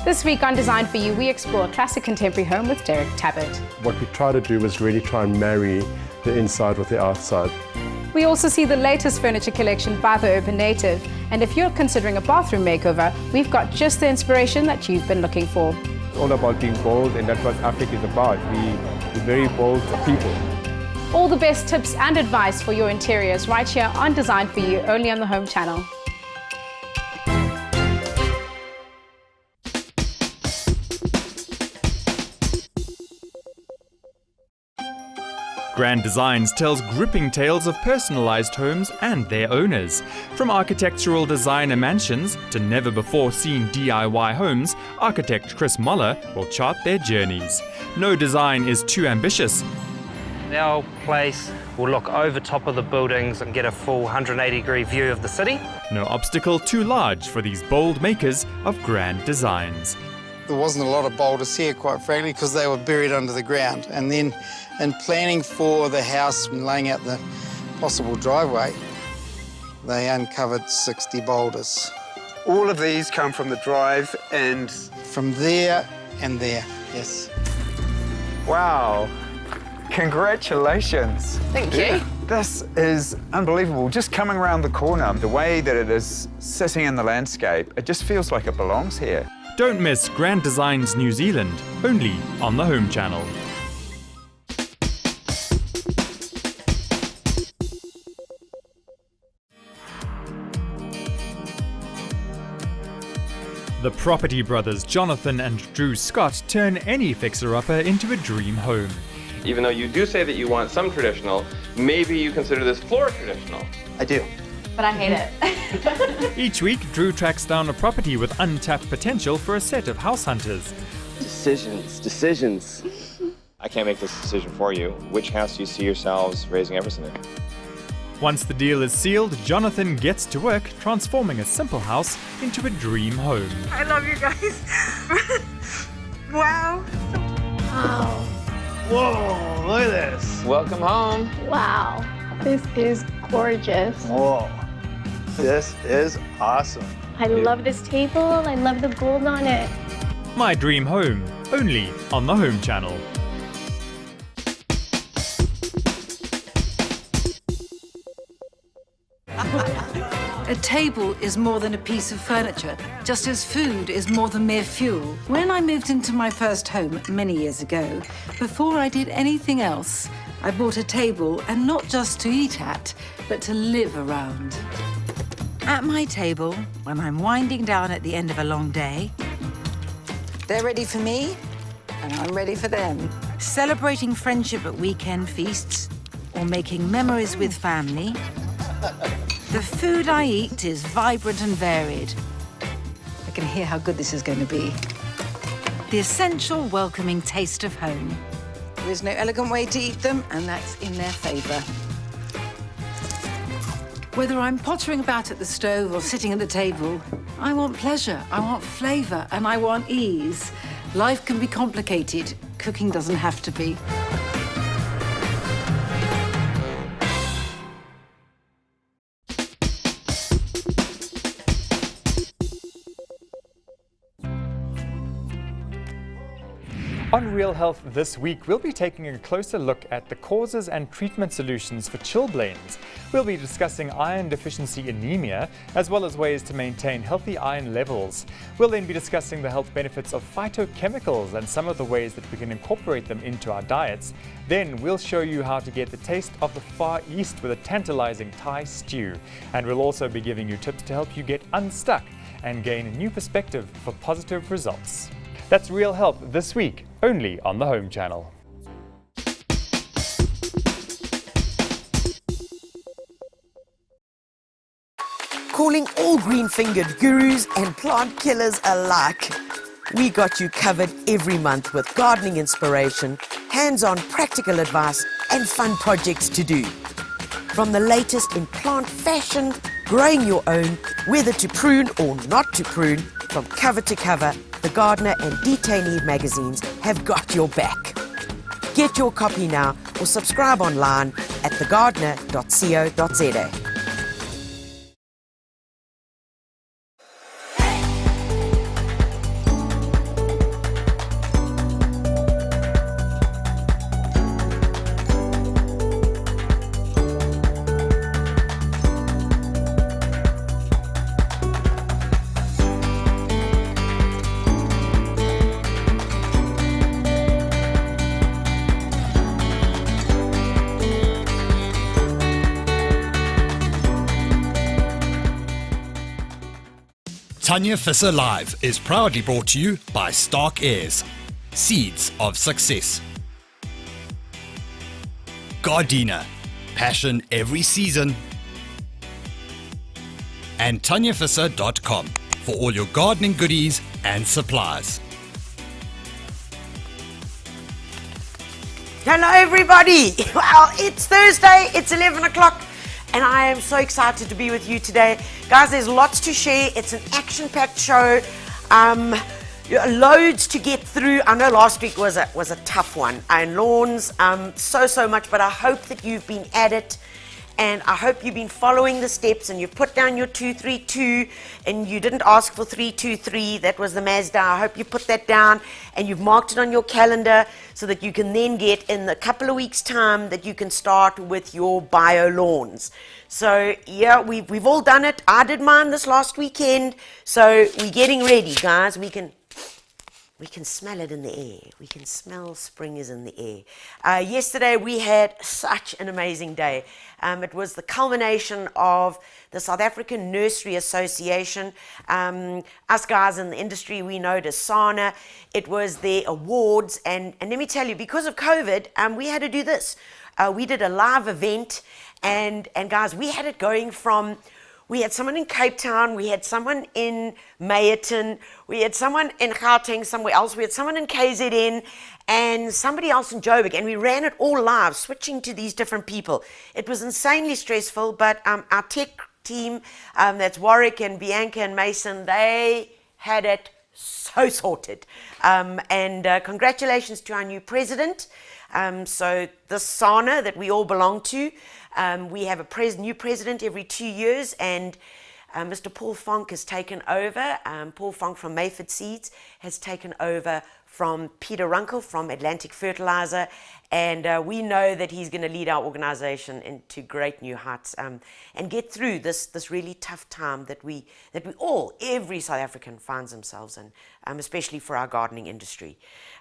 This week on Design For You, we explore a classic contemporary home with Derek Tabbert. What we try to do is really try and marry the inside with the outside. We also see the latest furniture collection by the Urban Native. And if you're considering a bathroom makeover, we've got just the inspiration that you've been looking for. It's all about being bold, and that's what Africa is about. We're very bold people. All the best tips and advice for your interiors right here on Design For You, only on the Home Channel. Grand Designs tells gripping tales of personalised homes and their owners. From architectural designer mansions to never-before-seen DIY homes, architect Chris Moller will chart their journeys. No design is too ambitious. Our place will look over top of the buildings and get a full 180-degree view of the city. No obstacle too large for these bold makers of grand designs. There wasn't a lot of boulders here, quite frankly, because they were buried under the ground. And then in planning for the house and laying out the possible driveway, they uncovered 60 boulders. All of these come from the drive and... From there and there, yes. Wow. Congratulations. Thank you. This is unbelievable. Just coming around the corner, the way that it is sitting in the landscape, it just feels like it belongs here. Don't miss Grand Designs New Zealand, only on the Home Channel. The Property Brothers Jonathan and Drew Scott turn any fixer-upper into a dream home. Even though you do say that you want some traditional, maybe you consider this floor traditional. I do. But I hate it. Each week, Drew tracks down a property with untapped potential for a set of house hunters. Decisions. I can't make this decision for you. Which house do you see yourselves raising Everson in? Once the deal is sealed, Jonathan gets to work transforming a simple house into a dream home. I love you guys. Wow. Wow. Whoa, look at this. Welcome home. Wow. This is gorgeous. Whoa. This is awesome. I love this table. I love the gold on it. My Dream Home, only on the Home Channel. A table is more than a piece of furniture, just as food is more than mere fuel. When I moved into my first home many years ago, before I did anything else, I bought a table, and not just to eat at, but to live around. At my table, when I'm winding down at the end of a long day, they're ready for me, and I'm ready for them. Celebrating friendship at weekend feasts, or making memories with family, the food I eat is vibrant and varied. I can hear how good this is going to be. The essential, welcoming taste of home. There is no elegant way to eat them, and that's in their favour. Whether I'm pottering about at the stove or sitting at the table, I want pleasure, I want flavour, and I want ease. Life can be complicated. Cooking doesn't have to be. On Real Health this week, we'll be taking a closer look at the causes and treatment solutions for chilblains. We'll be discussing iron deficiency anemia, as well as ways to maintain healthy iron levels. We'll then be discussing the health benefits of phytochemicals and some of the ways that we can incorporate them into our diets. Then we'll show you how to get the taste of the Far East with a tantalizing Thai stew. And we'll also be giving you tips to help you get unstuck and gain a new perspective for positive results. That's Real Health this week, only on the Home Channel. Calling all green-fingered gurus and plant killers alike. We got you covered every month with gardening inspiration, hands-on practical advice and fun projects to do. From the latest in plant fashion, growing your own, whether to prune or not to prune, from cover to cover, The Gardener and Detainee magazines have got your back. Get your copy now or subscribe online at thegardener.co.za. Tanya Visser Live is proudly brought to you by Stark Airs, Seeds of Success. Gardena, passion every season. And TanyaVisser.com for all your gardening goodies and supplies. Hello everybody! Well, it's Thursday, it's 11 o'clock. And I am so excited to be with you today. Guys, there's lots to share. It's an action-packed show. Loads to get through. I know last week was a tough one. And lawns, so much, but I hope that you've been at it. And I hope you've been following the steps and you've put down your 232 and you didn't ask for 323. That was the Mazda. I hope you put that down and you've marked it on your calendar so that you can then get in a couple of weeks' time that you can start with your bio lawns. So yeah, we've all done it. I did mine this last weekend. So we're getting ready, guys. We can smell it in the air. We can smell spring is in the air. Yesterday we had such an amazing day. It was the culmination of the South African Nursery Association. Us guys in the industry, we know it as SANA. It was their awards. And let me tell you, because of COVID, we had to do this. We did a live event. And guys, we had it going from... We had someone in Cape Town, we had someone in Mayerton, we had someone in Gauteng somewhere else, we had someone in KZN, and somebody else in Joburg, and we ran it all live, switching to these different people. It was insanely stressful, but our tech team, that's Warwick and Bianca and Mason, they had it so sorted. Congratulations to our new president. So the SANA that we all belong to, we have a new president every 2 years, and Mr. Paul Fonk has taken over. Paul Fonk from Mayford Seeds has taken over from Peter Runkle from Atlantic Fertilizer, and we know that he's going to lead our organization into great new heights and get through this really tough time that we all, every South African finds themselves in, especially for our gardening industry.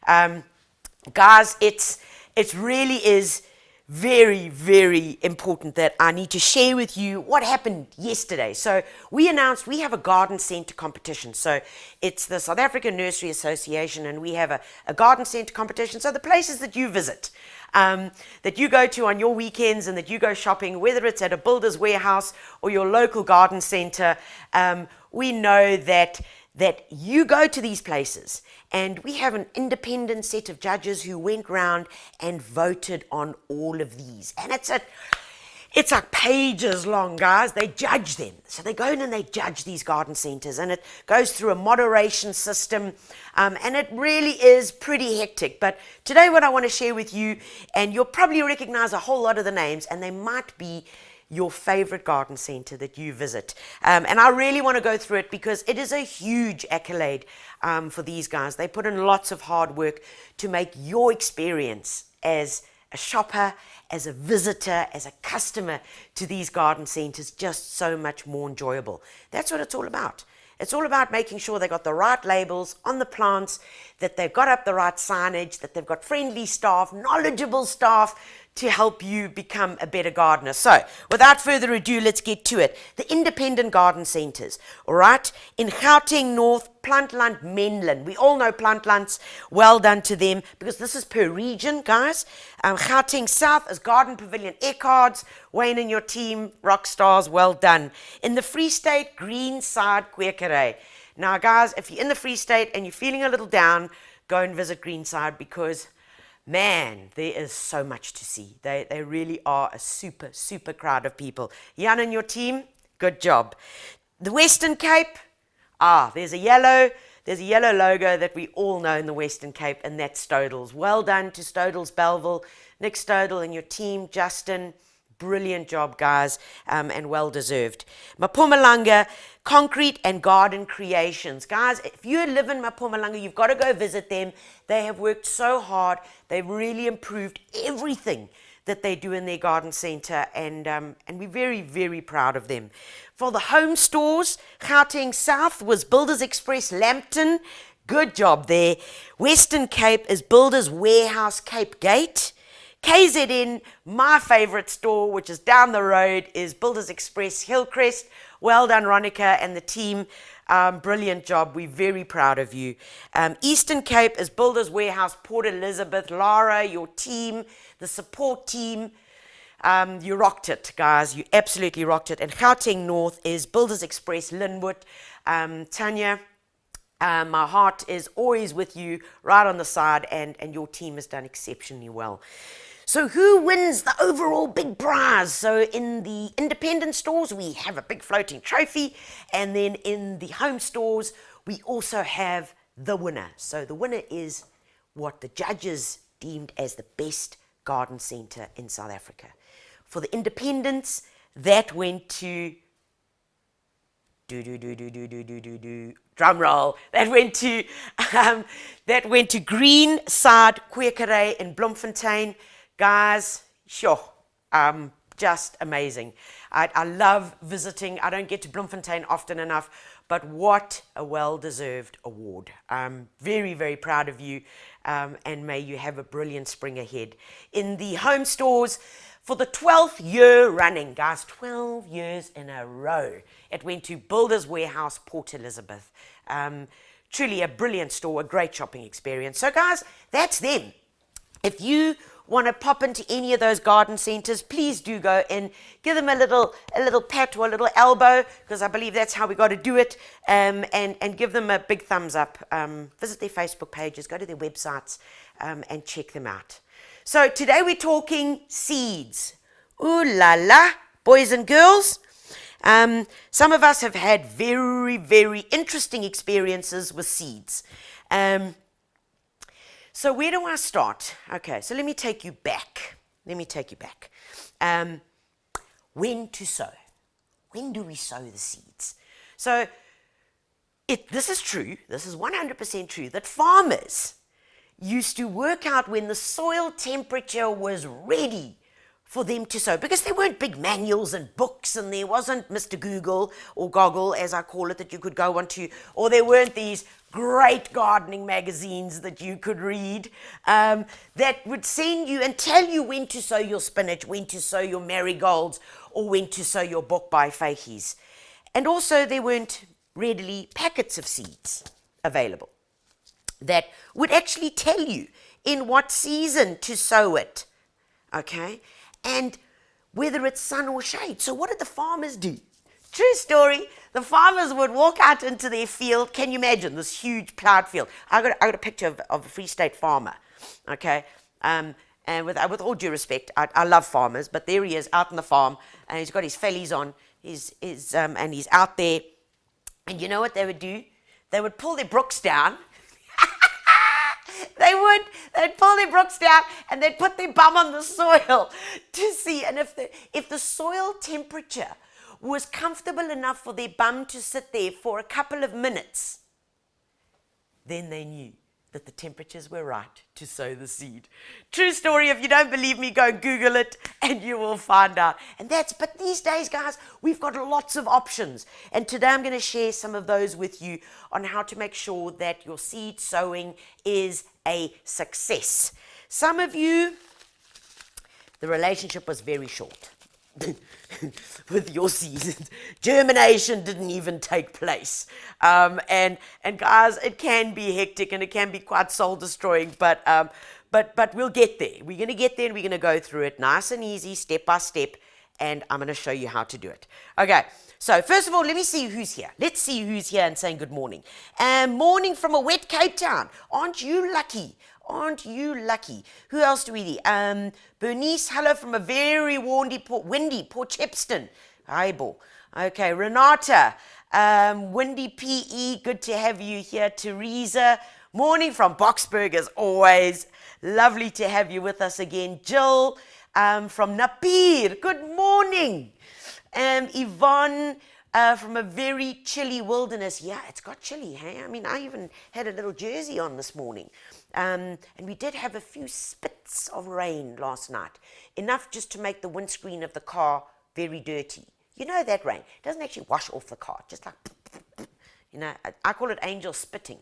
Guys, it really is very, very important that I need to share with you what happened yesterday. So we announced we have a garden centre competition. So it's the South African Nursery Association, and we have a garden centre competition. So the places that you visit, that you go to on your weekends and that you go shopping, whether it's at a builder's warehouse or your local garden centre, we know that you go to these places, and we have an independent set of judges who went round and voted on all of these. And it's like pages long, guys. They judge them. So they go in and they judge these garden centres, and it goes through a moderation system, and it really is pretty hectic. But today what I want to share with you, and you'll probably recognize a whole lot of the names, and they might be your favorite garden centre that you visit. And I really want to go through it because it is a huge accolade for these guys. They put in lots of hard work to make your experience as a shopper, as a visitor, as a customer to these garden centres just so much more enjoyable. That's what it's all about. It's all about making sure they got the right labels on the plants, that they've got up the right signage, that they've got friendly staff, knowledgeable staff to help you become a better gardener. So, without further ado, let's get to it. The independent garden centres, all right? In Gauteng North, Plantland Menlyn. We all know Plantlands. Well done to them, because this is per region, guys. Gauteng South is Garden Pavilion Eckhards. Wayne and your team, rock stars, well done. In the Free State, Greenside Kwekerij. Now, guys, if you're in the Free State and you're feeling a little down, go and visit Greenside, because man, there is so much to see. They really are a super, super crowd of people. Jan and your team, good job. The Western Cape, there's a yellow, there's a yellow logo that we all know in the Western Cape, and that's Stodels. Well done to Stodels Belleville, Nick Stodel and your team, Justin. Brilliant job, guys, and well deserved. Mpumalanga Concrete and Garden Creations. Guys, if you live in Mpumalanga, you've got to go visit them. They have worked so hard. They've really improved everything that they do in their garden centre, and we're very, very proud of them. For the home stores, Gauteng South was Builders Express Lambton. Good job there. Western Cape is Builders Warehouse Cape Gate. KZN, my favourite store, which is down the road, is Builders Express Hillcrest. Well done, Ronica and the team. Brilliant job. We're very proud of you. Eastern Cape is Builders Warehouse Port Elizabeth. Lara, your team, the support team, you rocked it, guys. You absolutely rocked it. And Gauteng North is Builders Express Linwood. Tanya, my heart is always with you, right on the side, and your team has done exceptionally well. So who wins the overall big prize? So in the independent stores, we have a big floating trophy. And then in the home stores, we also have the winner. So the winner is what the judges deemed as the best garden centre in South Africa. For the independents, that went to... drum roll. That went to Greenside Kwekerij in Bloemfontein. Guys, sure, just amazing. I love visiting. I don't get to Bloemfontein often enough, but what a well-deserved award. I'm very, very proud of you, and may you have a brilliant spring ahead. In the home stores, for the 12th year running, guys, 12 years in a row, it went to Builders Warehouse Port Elizabeth. Truly a brilliant store, a great shopping experience. So guys, that's them. If you want to pop into any of those garden centres, please do go and give them a little pat or a little elbow, because I believe that's how we got to do it, and give them a big thumbs up. Visit their Facebook pages, go to their websites, and check them out. So today we're talking seeds. Ooh la la, boys and girls. Some of us have had very, very interesting experiences with seeds. So where do I start? Okay, so let me take you back. When to sow? When do we sow the seeds? So this is true, this is 100% true, that farmers used to work out when the soil temperature was ready for them to sow, because there weren't big manuals and books, and there wasn't Mr. Google or Goggle, as I call it, that you could go onto, or there weren't these great gardening magazines that you could read that would send you and tell you when to sow your spinach, when to sow your marigolds, or when to sow your bokbaai fagies. And also there weren't readily packets of seeds available that would actually tell you in what season to sow it, okay? And whether it's sun or shade. So what did the farmers do? True story, the farmers would walk out into their field. Can you imagine this huge plowed field? I got a picture of a Free State farmer, okay? And with all due respect, I love farmers, but there he is out on the farm, and he's got his fellies on, and he's out there. And you know what they would do? They would pull their brooks down. They'd pull their brooks down, and they'd put their bum on the soil to see. And if the soil temperature was comfortable enough for their bum to sit there for a couple of minutes, then they knew that the temperatures were right to sow the seed. True story. If you don't believe me, go Google it and you will find out. But these days, guys, we've got lots of options. And today I'm going to share some of those with you on how to make sure that your seed sowing is a success. Some of you, the relationship was very short with your seeds. Germination didn't even take place. And guys, it can be hectic and it can be quite soul destroying, but we'll get there. We're going to get there, and we're going to go through it nice and easy, step by step, and I'm going to show you how to do it. Okay, so first of all, let me see who's here. Let's see who's here and saying good morning. Morning from a wet Cape Town. Aren't you lucky? Aren't you lucky? Who else do we need? Bernice, hello from a very windy Port Shepstone. Hi, Bo. Okay, Renata. Windy PE, good to have you here. Teresa, morning from Boksburg as always. Lovely to have you with us again. Jill from Napier, good morning. Yvonne from a very chilly wilderness. Yeah, it's got chilly, hey? I mean, I even had a little jersey on this morning. And we did have a few spits of rain last night. Enough just to make the windscreen of the car very dirty. You know that rain. It doesn't actually wash off the car. Just like, you know, I call it angel spitting.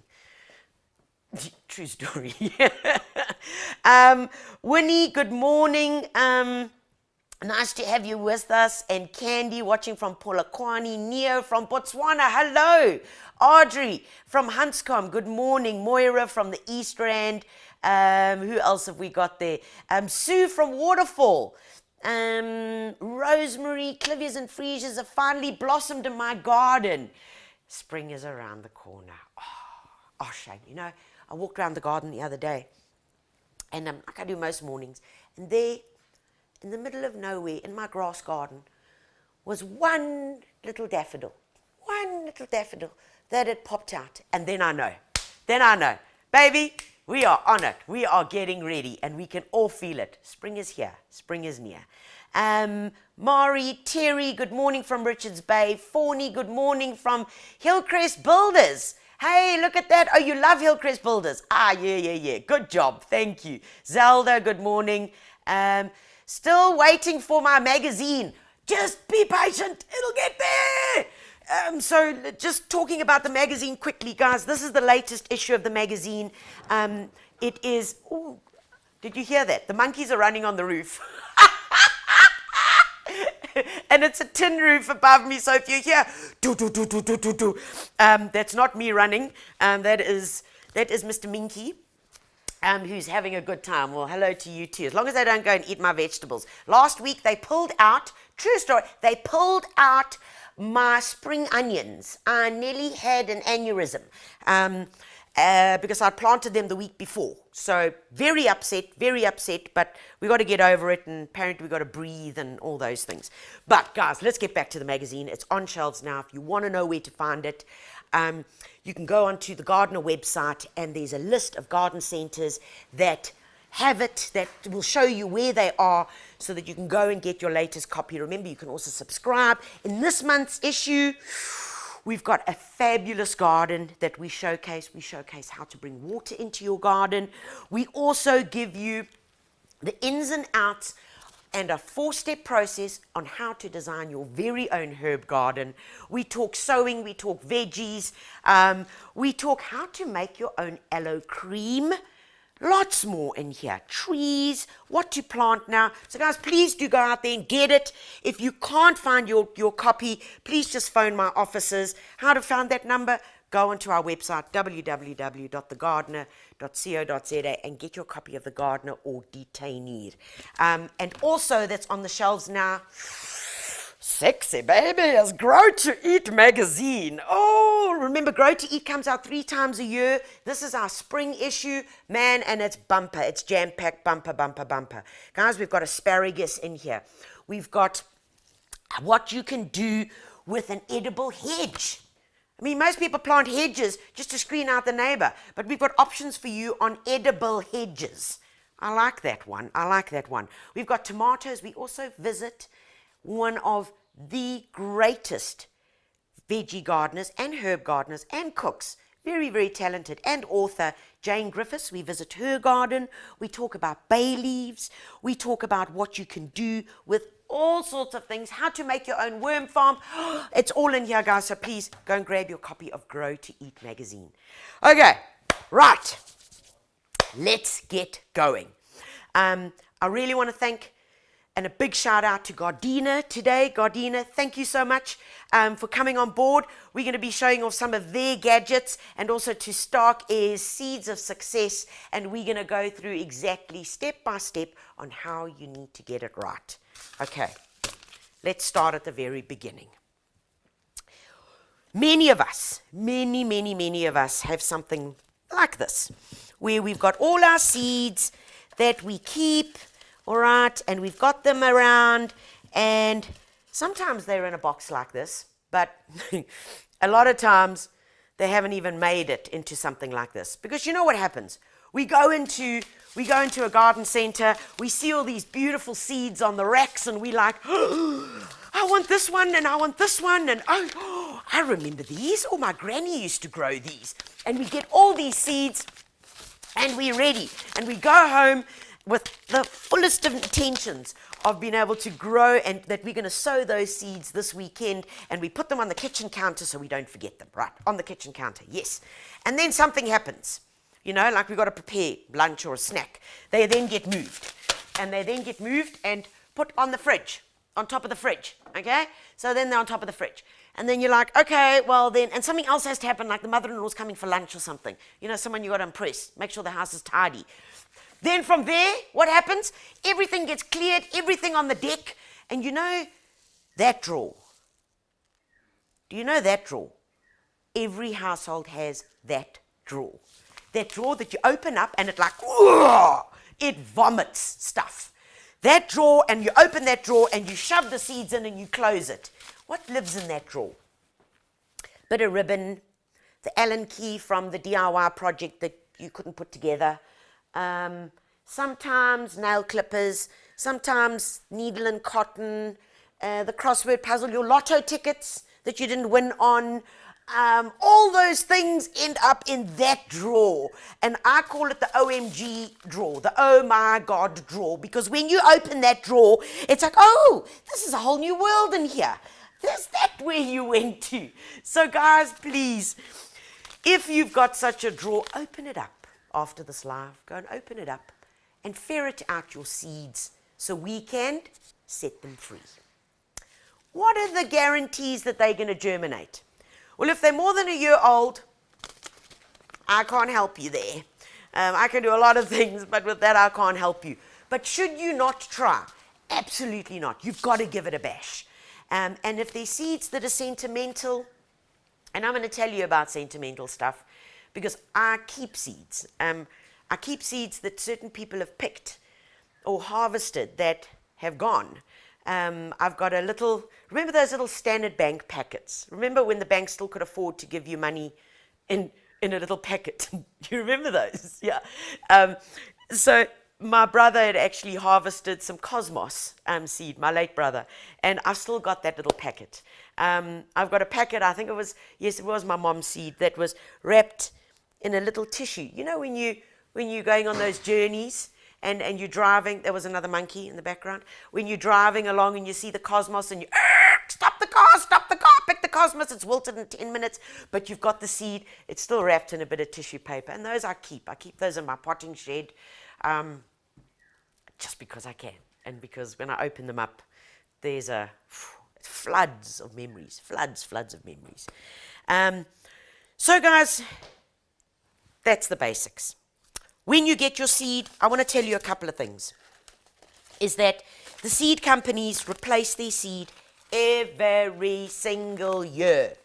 True story. Winnie, good morning. Nice to have you with us. And Candy watching from Polokwane. Neo from Botswana. Hello. Audrey from Hanscom. Good morning. Moira from the East Rand. Who else have we got there? Sue from Waterfall. Rosemary, clivias and freesias have finally blossomed in my garden. Spring is around the corner. Oh, shame. You know, I walked around the garden the other day. And like I do most mornings. And there, in the middle of nowhere, in my grass garden, was one little daffodil. One little daffodil that had popped out. And then I know. Baby, we are on it. We are getting ready. And we can all feel it. Spring is here. Spring is near. Mari, Terry, good morning from Richards Bay. Fawny, good morning from Hillcrest Builders. Hey, look at that. Oh, you love Hillcrest Builders. Yeah. Good job. Thank you. Zelda, good morning. Still waiting for my magazine. Just be patient. It'll get there. So just talking about the magazine quickly, guys. This is the latest issue of the magazine. It is... Ooh, did you hear that? The monkeys are running on the roof. And it's a tin roof above me, so if you hear do, that's not me running. That is Mr. Minky, who's having a good time. Well, hello to you too, as long as they don't go and eat my vegetables. Last week they pulled out, true story, they pulled out my spring onions. I nearly had an aneurysm because I planted them the week before. So very upset, but we got to get over it, and apparently we got to breathe and all those things. But guys, let's get back to the magazine. It's on shelves now. If you want to know where to find it, you can go onto the Gardener website, and there's a list of garden centres that have it, that will show you where they are, so that you can go and get your latest copy. Remember, you can also subscribe. In this month's issue, we've got a fabulous garden that we showcase. We showcase how to bring water into your garden. We also give you the ins and outs and a 4-step process on how to design your very own herb garden. We talk sowing, we talk veggies, we talk how to make your own aloe cream. Lots more in here. Trees, what to plant now. So guys, please do go out there and get it. If you can't find your copy, please just phone my offices. How to find that number? Go onto our website, www.thegardener.co.za, and get your copy of The Gardener or Detainir. And also that's on the shelves now, sexy baby, is Grow to Eat magazine. Oh, remember, Grow to Eat comes out 3 times a year. This is our spring issue, man, and it's bumper. It's jam-packed, bumper. Guys, we've got asparagus in here. We've got what you can do with an edible hedge. I mean, most people plant hedges just to screen out the neighbor, but we've got options for you on edible hedges. I like that one. We've got tomatoes. We also visit one of the greatest veggie gardeners and herb gardeners and cooks, very, very talented, and author, Jane Griffiths. We visit her garden. We talk about bay leaves. We talk about what you can do with all sorts of things, how to make your own worm farm. It's all in here, guys, so please go and grab your copy of Grow to Eat magazine. Okay, right, let's get going. I really want to thank, and a big shout out to Gardena today. Gardena, thank you so much for coming on board. We're going to be showing off some of their gadgets, and also to Stark Air's Seeds of Success, and we're going to go through exactly step by step on how you need to get it right. Okay, let's start at the very beginning. Many of us, many of us have something like this, where we've got all our seeds that we keep, all right, and we've got them around, and sometimes they're in a box like this, but a lot of times they haven't even made it into something like this. Because you know what happens? We go into a garden center, we see all these beautiful seeds on the racks, and we like, oh, I want this one, and I want this one, and oh, I remember these. Oh, my granny used to grow these. And we get all these seeds, and we're ready. And we go home with the fullest of intentions of being able to grow, and that we're going to sow those seeds this weekend, and we put them on the kitchen counter so we don't forget them, right? On the kitchen counter, yes. And then something happens. You know, like we've got to prepare lunch or a snack. They then get moved. And they then get moved and put on the fridge, on top of the fridge, okay? So then they're on top of the fridge. And then you're like, okay, well then, and something else has to happen, like the mother-in-law's coming for lunch or something. You know, someone you got to impress. Make sure the house is tidy. Then from there, what happens? Everything gets cleared, everything on the deck. And you know that drawer. Do you know that drawer? Every household has that drawer. That drawer that you open up and it like, it vomits stuff. That drawer, and you open that drawer and you shove the seeds in and you close it. What lives in that drawer? Bit of ribbon, the Allen key from the DIY project that you couldn't put together, sometimes nail clippers, sometimes needle and cotton, the crossword puzzle, your lotto tickets that you didn't win on. All those things end up in that drawer, and I call it the OMG drawer, the oh my God drawer, because when you open that drawer, it's like, oh, this is a whole new world in here. There's that where you went to. So guys, please, if you've got such a drawer, open it up after this live. Go and open it up and ferret out your seeds so we can set them free. What are the guarantees that they're going to germinate? Well, if they're more than a year old, I can't help you there. I can do a lot of things, but with that, I can't help you. But should you not try? Absolutely not. You've got to give it a bash. And if there's seeds that are sentimental, and I'm going to tell you about sentimental stuff, because I keep seeds. I keep seeds that certain people have picked or harvested that have gone. I've got a little, remember those little Standard Bank packets? Remember when the bank still could afford to give you money in a little packet? Do you remember those? Yeah. So my brother had actually harvested some cosmos seed, my late brother, and I've still got that little packet. I've got a packet, I think it was, yes, it was my mom's seed, that was wrapped in a little tissue. You know when you're going on those journeys, and you're driving, there was another monkey in the background. When you're driving along and you see the cosmos and you, stop the car, pick the cosmos, it's wilted in 10 minutes, but you've got the seed, it's still wrapped in a bit of tissue paper. And those I keep those in my potting shed, just because I can. And because when I open them up, there's floods of memories, floods of memories. So guys, that's the basics. When you get your seed, I want to tell you a couple of things. Is that the seed companies replace their seed every single year.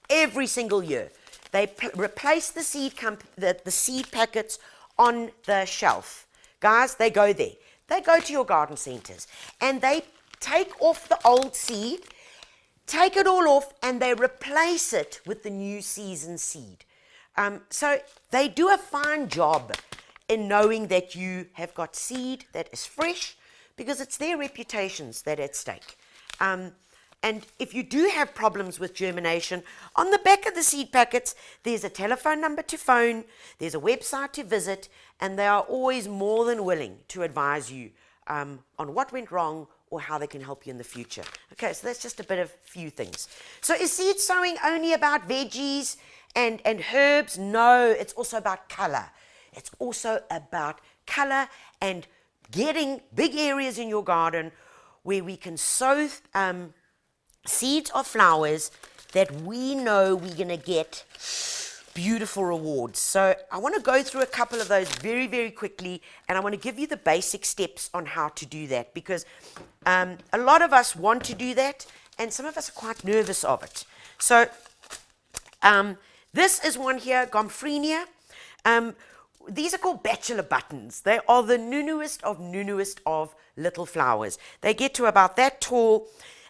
Every single year. They replace the seed the seed packets on the shelf. Guys, they go there. They go to your garden centers and they take off the old seed, take it all off, and they replace it with the new season seed. So they do a fine job in knowing that you have got seed that is fresh, because it's their reputations that are at stake. And if you do have problems with germination, on the back of the seed packets, there's a telephone number to phone, there's a website to visit, and they are always more than willing to advise you on what went wrong or how they can help you in the future. Okay, so that's just a bit of few things. So is seed sowing only about veggies and herbs? No, it's also about color. It's also about color and getting big areas in your garden where we can sow seeds of flowers that we know we're going to get beautiful rewards. So I want to go through a couple of those very, very quickly, and I want to give you the basic steps on how to do that, because a lot of us want to do that, and some of us are quite nervous of it. So this is one here, Gomphrenia. These are called bachelor buttons. They are the nunnuest of little flowers. They get to about that tall,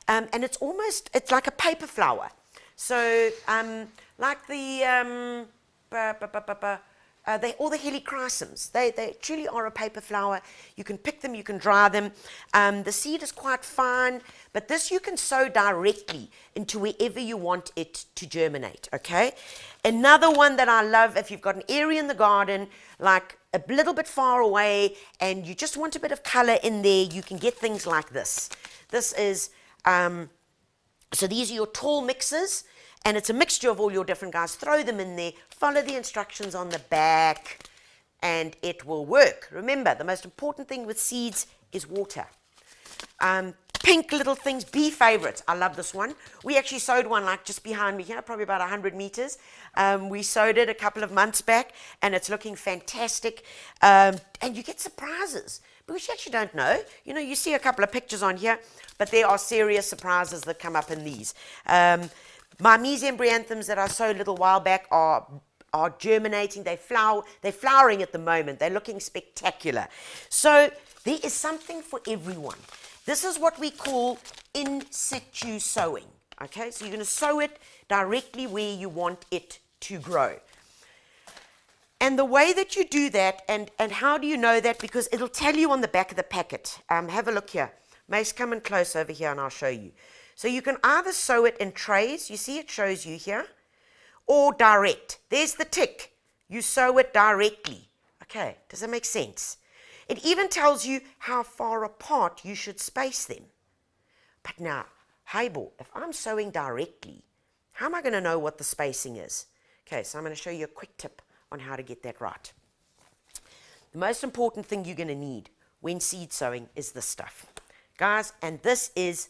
and it's like a paper flower. So, like the all the helichrysums, they truly are a paper flower. You can pick them, you can dry them. The seed is quite fine, but this you can sow directly into wherever you want it to germinate, okay? Another one that I love, if you've got an area in the garden, like a little bit far away, and you just want a bit of color in there, you can get things like this. This is, so these are your tall mixes, and it's a mixture of all your different guys. Throw them in there, follow the instructions on the back, and it will work. Remember, the most important thing with seeds is water. Pink little things, bee favorites. I love this one. We actually sowed one like just behind me here, probably about 100 meters. We sowed it a couple of months back, and it's looking fantastic. And you get surprises, because you actually don't know. You know, you see a couple of pictures on here, but there are serious surprises that come up in these. My mesembryanthums that I sowed a little while back are germinating. They're flowering at the moment. They're looking spectacular. So there is something for everyone. This is what we call in situ sowing. Okay, so you're going to sow it directly where you want it to grow. And the way that you do that, and how do you know that? Because it'll tell you on the back of the packet. Have a look here. Mace, come in close over here and I'll show you. So you can either sow it in trays, you see it shows you here, or direct. There's the tick. You sow it directly. Okay, does that make sense? It even tells you how far apart you should space them. But now, Haibor, if I'm sowing directly, how am I going to know what the spacing is? Okay, so I'm going to show you a quick tip on how to get that right. The most important thing you're going to need when seed sowing is this stuff. Guys, and this is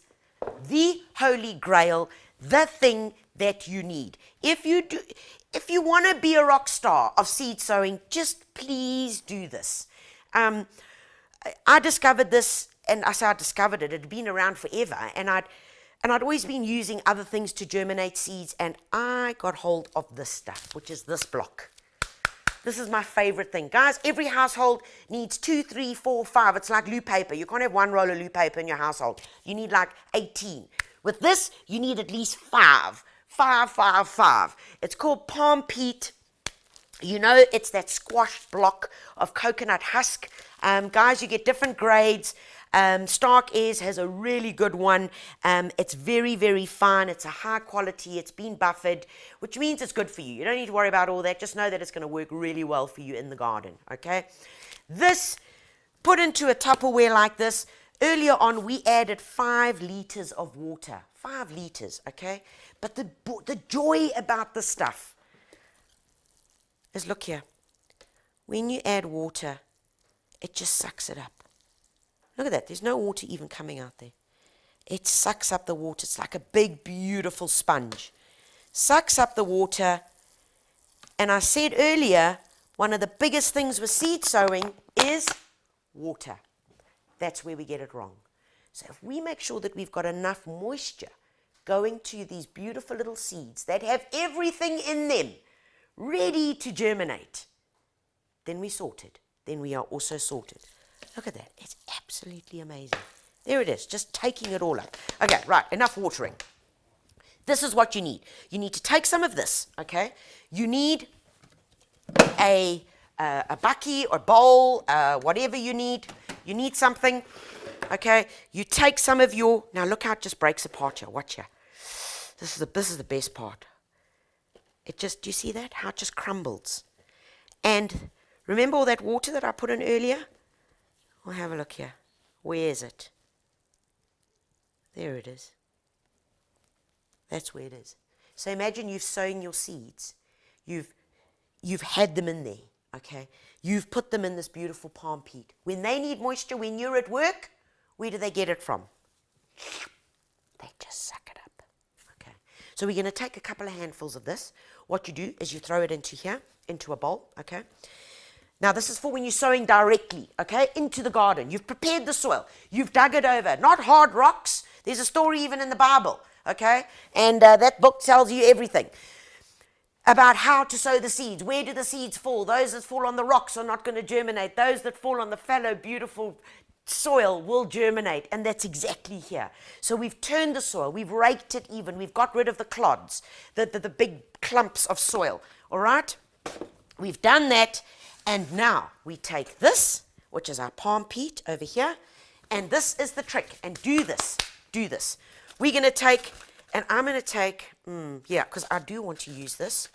the holy grail, the thing that you need. If you want to be a rock star of seed sowing, just please do this. I discovered this, and I say I discovered it. It had been around forever, and I'd always been using other things to germinate seeds, and I got hold of this stuff, which is this block. This is my favorite thing. Guys, every household needs 2, 3, 4, 5. It's like loo paper. You can't have one roll of loo paper in your household. You need like 18. With this, you need at least 5. 5, 5, 5. It's called palm peat. You know, it's that squashed block of coconut husk. Guys, you get different grades. Stark Airs has a really good one. It's very, very fine. It's a high quality. It's been buffered, which means it's good for you. You don't need to worry about all that. Just know that it's going to work really well for you in the garden, okay? This, put into a Tupperware like this. Earlier on, we added 5 liters of water. 5 liters, okay? But the joy about this stuff is, look here. When you add water, it just sucks it up. Look at that. There's no water even coming out there. It sucks up the water. It's like a big, beautiful sponge. Sucks up the water. And I said earlier, one of the biggest things with seed sowing is water. That's where we get it wrong. So if we make sure that we've got enough moisture going to these beautiful little seeds that have everything in them ready to germinate, then we're sorted. Then we are also sorted. Look at that. It's absolutely amazing. There it is, just taking it all up. Okay, right, enough watering. This is what you need. You need to take some of this, okay? You need a bucky or bowl, whatever you need. You need something, okay? You take some of your, now look how it just breaks apart here. Watch here. This is the best part. It just, do you see that? How it just crumbles. And remember all that water that I put in earlier? Well, have a look here. Where is it? There it is. That's where it is. So imagine you've sown your seeds. You've had them in there, okay? You've put them in this beautiful palm peat. When they need moisture, when you're at work, where do they get it from? They just suck it up, okay? So we're going to take a couple of handfuls of this. What you do is you throw it into here, into a bowl, okay? Now, this is for when you're sowing directly, okay, into the garden. You've prepared the soil. You've dug it over. Not hard rocks. There's a story even in the Bible, okay? And that book tells you everything about how to sow the seeds. Where do the seeds fall? Those that fall on the rocks are not going to germinate. Those that fall on the fallow, beautiful, soil will germinate, and that's exactly here. So we've turned the soil, we've raked it even, we've got rid of the clods, the big clumps of soil, all right? We've done that, and now we take this, which is our palm peat over here, and this is the trick, and do this. We're going to take, and I'm going to take, because I do want to use this.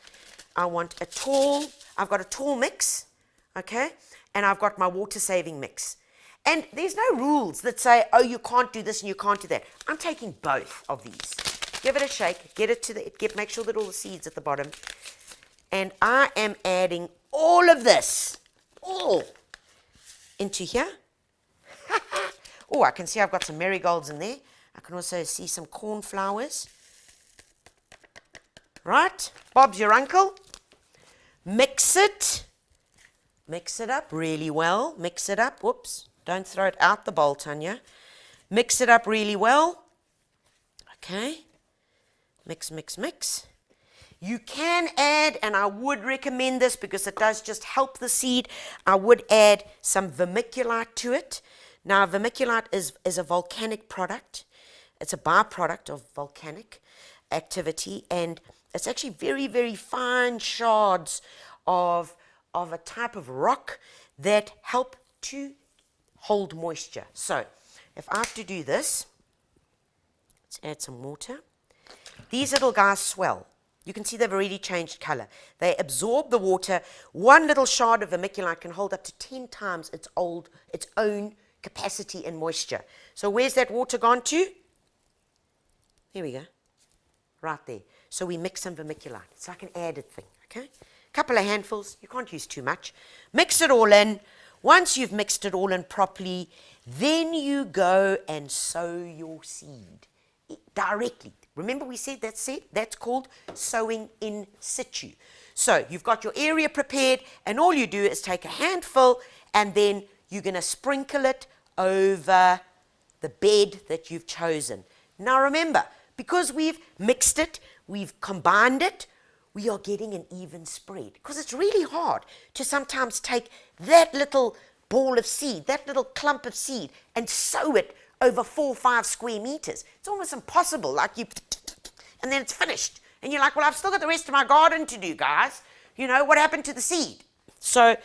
I've got a tall mix, okay, and I've got my water-saving mix. And there's no rules that say, oh, you can't do this and you can't do that. I'm taking both of these. Give it a shake, make sure that all the seeds at the bottom. And I am adding all of this, all into here. Oh, I can see I've got some marigolds in there. I can also see some cornflowers. Right, Bob's your uncle. Mix it up really well. Mix it up, whoops. Don't throw it out the bowl, Tanya. Mix it up really well. Okay. Mix. You can add, and I would recommend this because it does just help the seed, I would add some vermiculite to it. Now, vermiculite is a volcanic product. It's a byproduct of volcanic activity, and it's actually very, very fine shards of a type of rock that help to hold moisture. So if I have to do this, let's add some water. These little guys swell. You can see they've already changed color. They absorb the water. One little shard of vermiculite can hold up to 10 times its own capacity and moisture. So where's that water gone to? Here we go. Right there. So we mix some vermiculite. It's like an added thing, okay? A couple of handfuls. You can't use too much. Mix it all in. Once you've mixed it all in properly, then you go and sow your seed directly. Remember we said that's called sowing in situ. So you've got your area prepared, and all you do is take a handful, and then you're going to sprinkle it over the bed that you've chosen. Now remember, because we've mixed it, we've combined it, we are getting an even spread. Because it's really hard to sometimes take that little ball of seed, that little clump of seed, and sow it over 4 or 5 square meters. It's almost impossible, and then it's finished. And you're like, well, I've still got the rest of my garden to do, guys. You know, what happened to the seed? So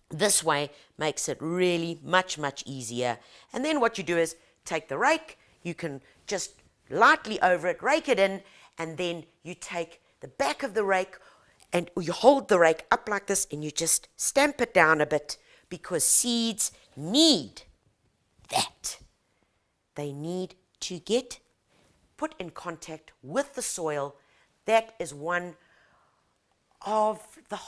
this way makes it really much, much easier. And then what you do is take the rake, you can just lightly over it, rake it in, and then you take the back of the rake and you hold the rake up like this and you just stamp it down a bit, because seeds need that. They need to get put in contact with the soil. That is one of the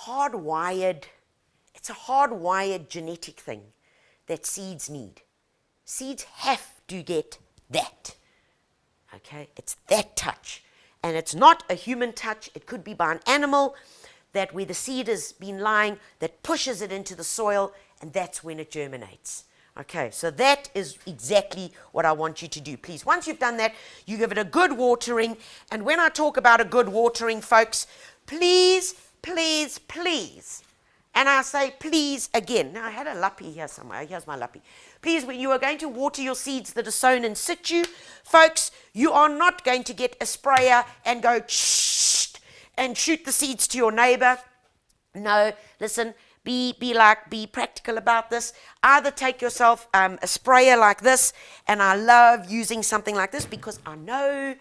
it's a hardwired genetic thing that seeds need. Seeds have to get that. Okay, it's that touch. And it's not a human touch. It could be by an animal that where the seed has been lying, that pushes it into the soil, and that's when it germinates. Okay, so that is exactly what I want you to do. Please, once you've done that, you give it a good watering. And when I talk about a good watering, folks, please, please, please, and I say please again. Now, I had a lappy here somewhere. Here's my lappy. Please, when you are going to water your seeds that are sown in situ, folks, you are not going to get a sprayer and go and shoot the seeds to your neighbor. No, listen, be practical about this. Either take yourself a sprayer like this, and I love using something like this because I know,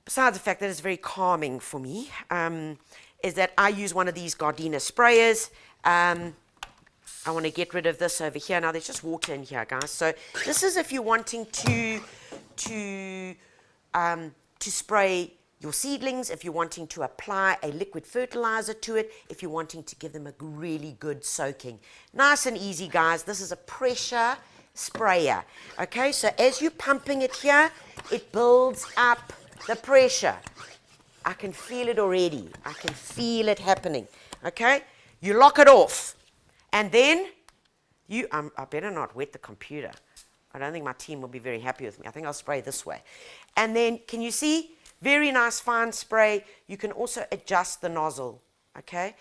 besides the fact that it's very calming for me, is that I use one of these Gardena sprayers. I want to get rid of this over here. Now, there's just water in here, guys. So this is if you're wanting to spray your seedlings, if you're wanting to apply a liquid fertilizer to it, if you're wanting to give them a really good soaking. Nice and easy, guys. This is a pressure sprayer. Okay, so as you're pumping it here, it builds up the pressure. I can feel it already. I can feel it happening. Okay, you lock it off. And then I better not wet the computer. I don't think my team will be very happy with me. I think I'll spray this way. And then, can you see? Very nice fine spray. You can also adjust the nozzle, okay?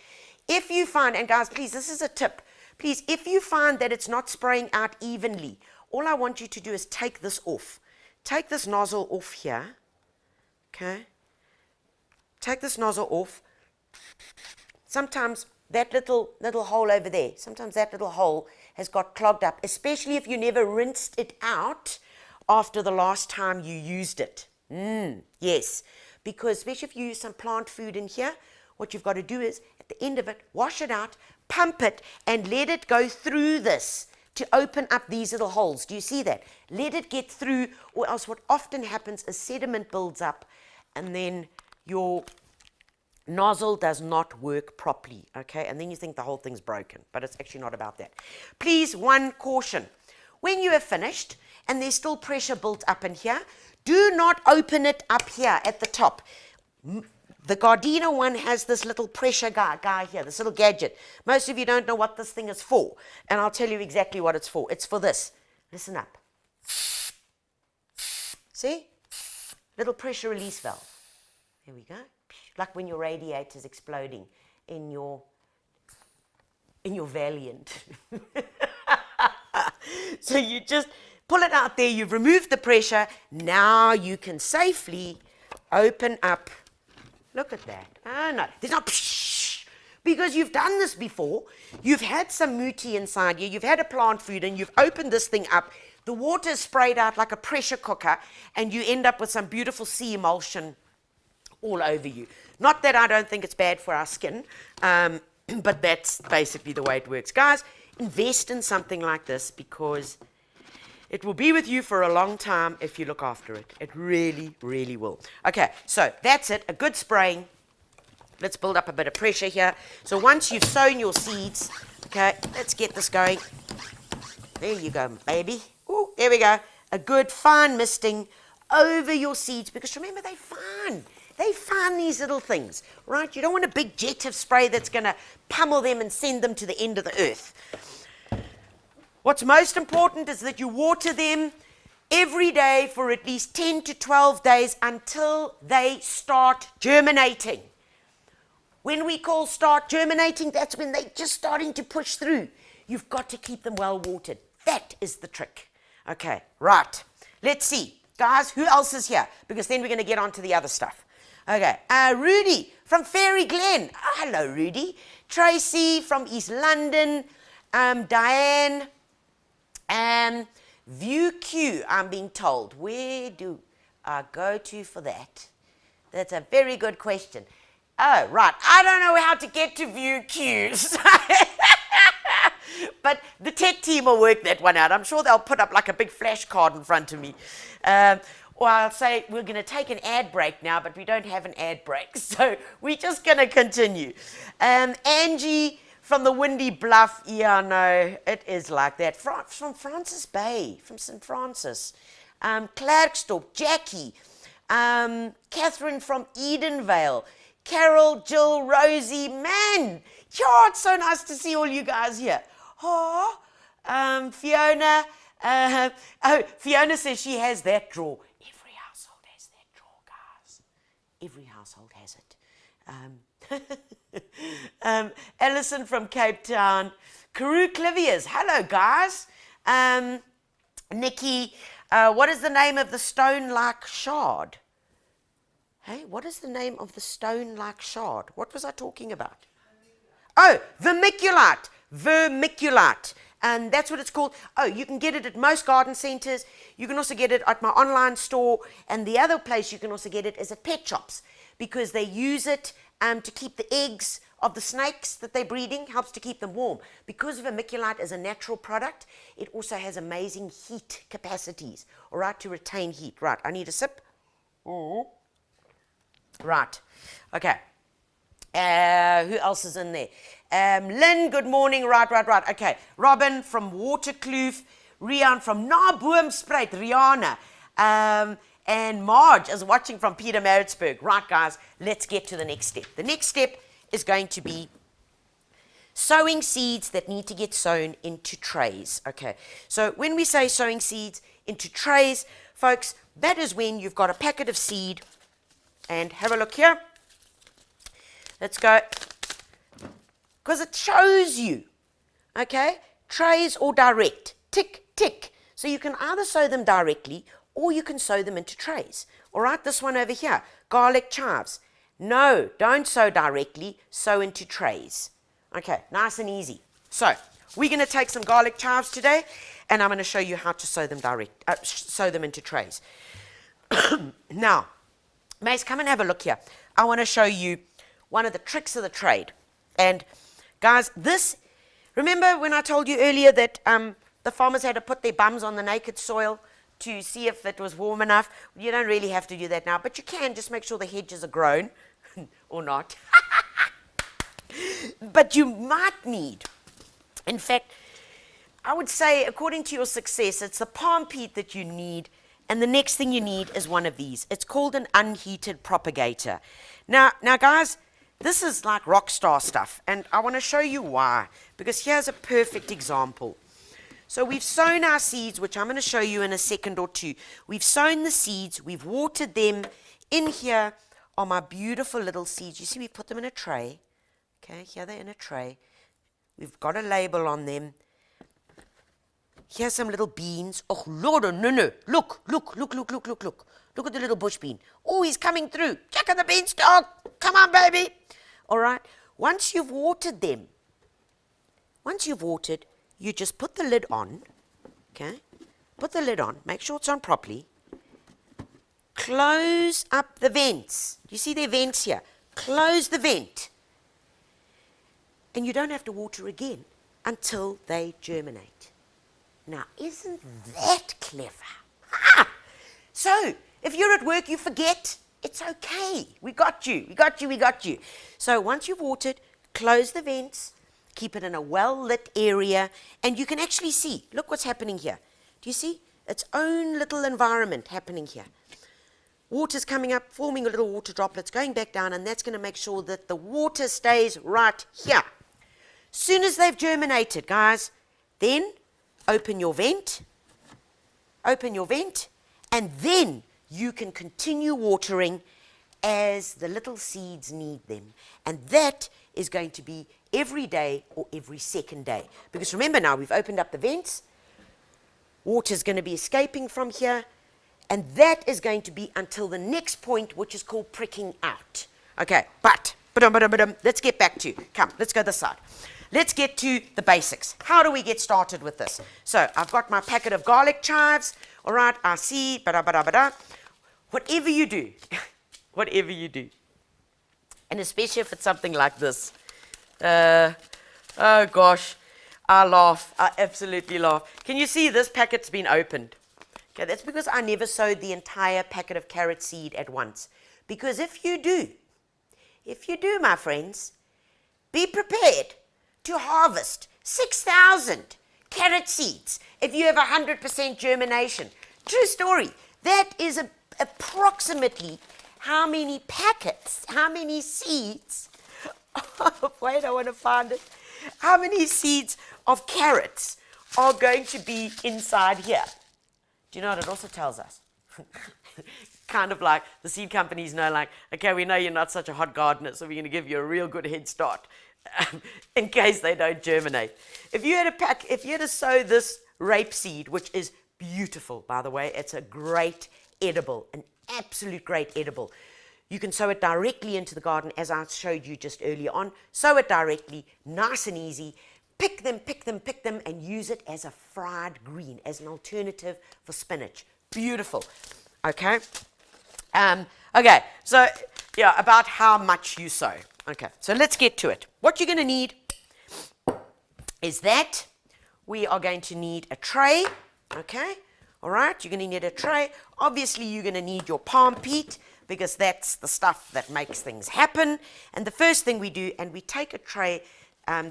If you find, and guys, please, this is a tip. Please, if you find that it's not spraying out evenly, all I want you to do is take this off. Take this nozzle off here. Okay? Take this nozzle off. Sometimes that little hole over there, sometimes that little hole has got clogged up, especially if you never rinsed it out after the last time you used it. Yes, because especially if you use some plant food in here, what you've got to do is, at the end of it, wash it out, pump it, and let it go through this to open up these little holes. Do you see that? Let it get through, or else what often happens is sediment builds up, and then your nozzle does not work properly, okay? And then you think the whole thing's broken, but it's actually not about that. Please, one caution. When you have finished, and there's still pressure built up in here, do not open it up here at the top. The Gardena one has this little pressure guy here, this little gadget. Most of you don't know what this thing is for, and I'll tell you exactly what it's for. It's for this. Listen up. See? Little pressure release valve. There we go. Like when your radiator's exploding in your Valiant. So you just pull it out there, you've removed the pressure, now you can safely open up. Look at that. Oh no, there's not because you've done this before. You've had some muti inside you, you've had a plant food, and you've opened this thing up. The water is sprayed out like a pressure cooker, and you end up with some beautiful sea emulsion all over you. Not that I don't think it's bad for our skin, but that's basically the way it works. Guys, invest in something like this because it will be with you for a long time if you look after it. It really, really will. Okay, so that's it. A good spraying. Let's build up a bit of pressure here. So once you've sown your seeds, okay, let's get this going. There you go, baby. Ooh, there we go. A good fine misting over your seeds, because remember, they're fine. They find these little things, right? You don't want a big jet of spray that's going to pummel them and send them to the end of the earth. What's most important is that you water them every day for at least 10 to 12 days until they start germinating. When we call start germinating, that's when they're just starting to push through. You've got to keep them well watered. That is the trick. Okay, right. Let's see. Guys, who else is here? Because then we're going to get on to the other stuff. Okay, Rudy from Fairy Glen. Oh, hello, Rudy. Tracy from East London. Diane. View Q, I'm being told. Where do I go to for that? That's a very good question. Oh, right. I don't know how to get to View Q's. But the tech team will work that one out. I'm sure they'll put up like a big flashcard in front of me. Or I'll say, we're going to take an ad break now, but we don't have an ad break. So we're just going to continue. Angie from the Windy Bluff. Yeah, no, it is like that. From Francis Bay, from St. Francis. Klerksdorp, Jackie. Catherine from Edenvale. Carol, Jill, Rosie. Man, yeah, it's so nice to see all you guys here. Oh, Fiona. Fiona says she has that drawer. Every household has that drawer, guys. Every household has it. Alison from Cape Town. Karoo Cliviers. Hello, guys. Nikki, what is the name of the stone-like shard? Hey, what is the name of the stone-like shard? What was I talking about? Oh, vermiculite. Vermiculite. And that's what it's called. Oh, you can get it at most garden centres. You can also get it at my online store. And the other place you can also get it is at pet shops, because they use it to keep the eggs of the snakes that they're breeding, helps to keep them warm. Because vermiculite is a natural product, it also has amazing heat capacities, all right, to retain heat. Right, I need a sip. Right, okay. Who else is in there? Lynn, good morning. Right. Okay. Robin from Waterkloof. Rian from Naboomspruit. Rihanna. And Marge is watching from Pietermaritzburg. Right, guys, let's get to the next step. The next step is going to be sowing seeds that need to get sown into trays. Okay. So when we say sowing seeds into trays, folks, that is when you've got a packet of seed. And have a look here. Let's go. Because it shows you, Okay, trays or direct, tick, tick. So you can either sow them directly or you can sow them into trays. All right, this one over here, garlic chives. No, don't sow directly, sow into trays. Okay, nice and easy. So we're going to take some garlic chives today, and I'm going to show you how to sow them sow them into trays. Now, Mace, come and have a look here. I want to show you one of the tricks of the trade. And guys, remember when I told you earlier that the farmers had to put their bums on the naked soil to see if it was warm enough? You don't really have to do that now, but you can just make sure the hedges are grown or not. But you might need, in fact, I would say, according to your success, it's the palm peat that you need, and the next thing you need is one of these. It's called an unheated propagator. Now guys, this is like rock star stuff, and I want to show you why, because here's a perfect example. So we've sown our seeds, which I'm going to show you in a second or two. We've sown the seeds, we've watered them. In here are my beautiful little seeds. You see, we put them in a tray. Okay, here they're in a tray. We've got a label on them. Here's some little beans. Oh, Lord, no. Look. Look at the little bush bean. Oh, he's coming through. Check on the beanstalk. Come on, baby. All right. Once you've watered them, you just put the lid on. Okay. Put the lid on. Make sure it's on properly. Close up the vents. You see their vents here? Close the vent. And you don't have to water again until they germinate. Now, isn't that clever? Ha! So, if you're at work, you forget, it's okay. We got you. So, once you've watered, close the vents, keep it in a well-lit area, and you can actually see, look what's happening here. Do you see? Its own little environment happening here. Water's coming up, forming a little water droplets, going back down, and that's going to make sure that the water stays right here. Soon as they've germinated, guys, then open your vent, and then you can continue watering as the little seeds need them. And that is going to be every day or every second day. Because remember now, we've opened up the vents, water's going to be escaping from here, and that is going to be until the next point, which is called pricking out. Okay, but let's get back to, come, let's go this side. Let's get to the basics. How do we get started with this? So I've got my packet of garlic chives. All right, I see, whatever you do, and especially if it's something like this. Oh gosh, I laugh. I absolutely laugh. Can you see this packet's been opened? Okay, that's because I never sowed the entire packet of carrot seed at once. Because if you do, my friends, be prepared to harvest 6,000 carrot seeds if you have 100% germination. True story. That is approximately how many packets, how many seeds, wait, I want to find it, how many seeds of carrots are going to be inside here. Do you know what it also tells us? Kind of like the seed companies know, like, okay, we know you're not such a hot gardener, so we're going to give you a real good head start. In case they don't germinate. If you had to sow this rapeseed, which is beautiful, by the way, it's a great edible, an absolute great edible. You can sow it directly into the garden, as I showed you just earlier on. Sow it directly, nice and easy. Pick them, and use it as a fried green, as an alternative for spinach. Beautiful. Okay. Okay. So, yeah, about how much you sow. Okay, so let's get to it. What you're going to need is that we are going to need a tray, okay? All right, you're going to need a tray. Obviously, you're going to need your palm peat because that's the stuff that makes things happen. And the first thing we do, and we take a tray,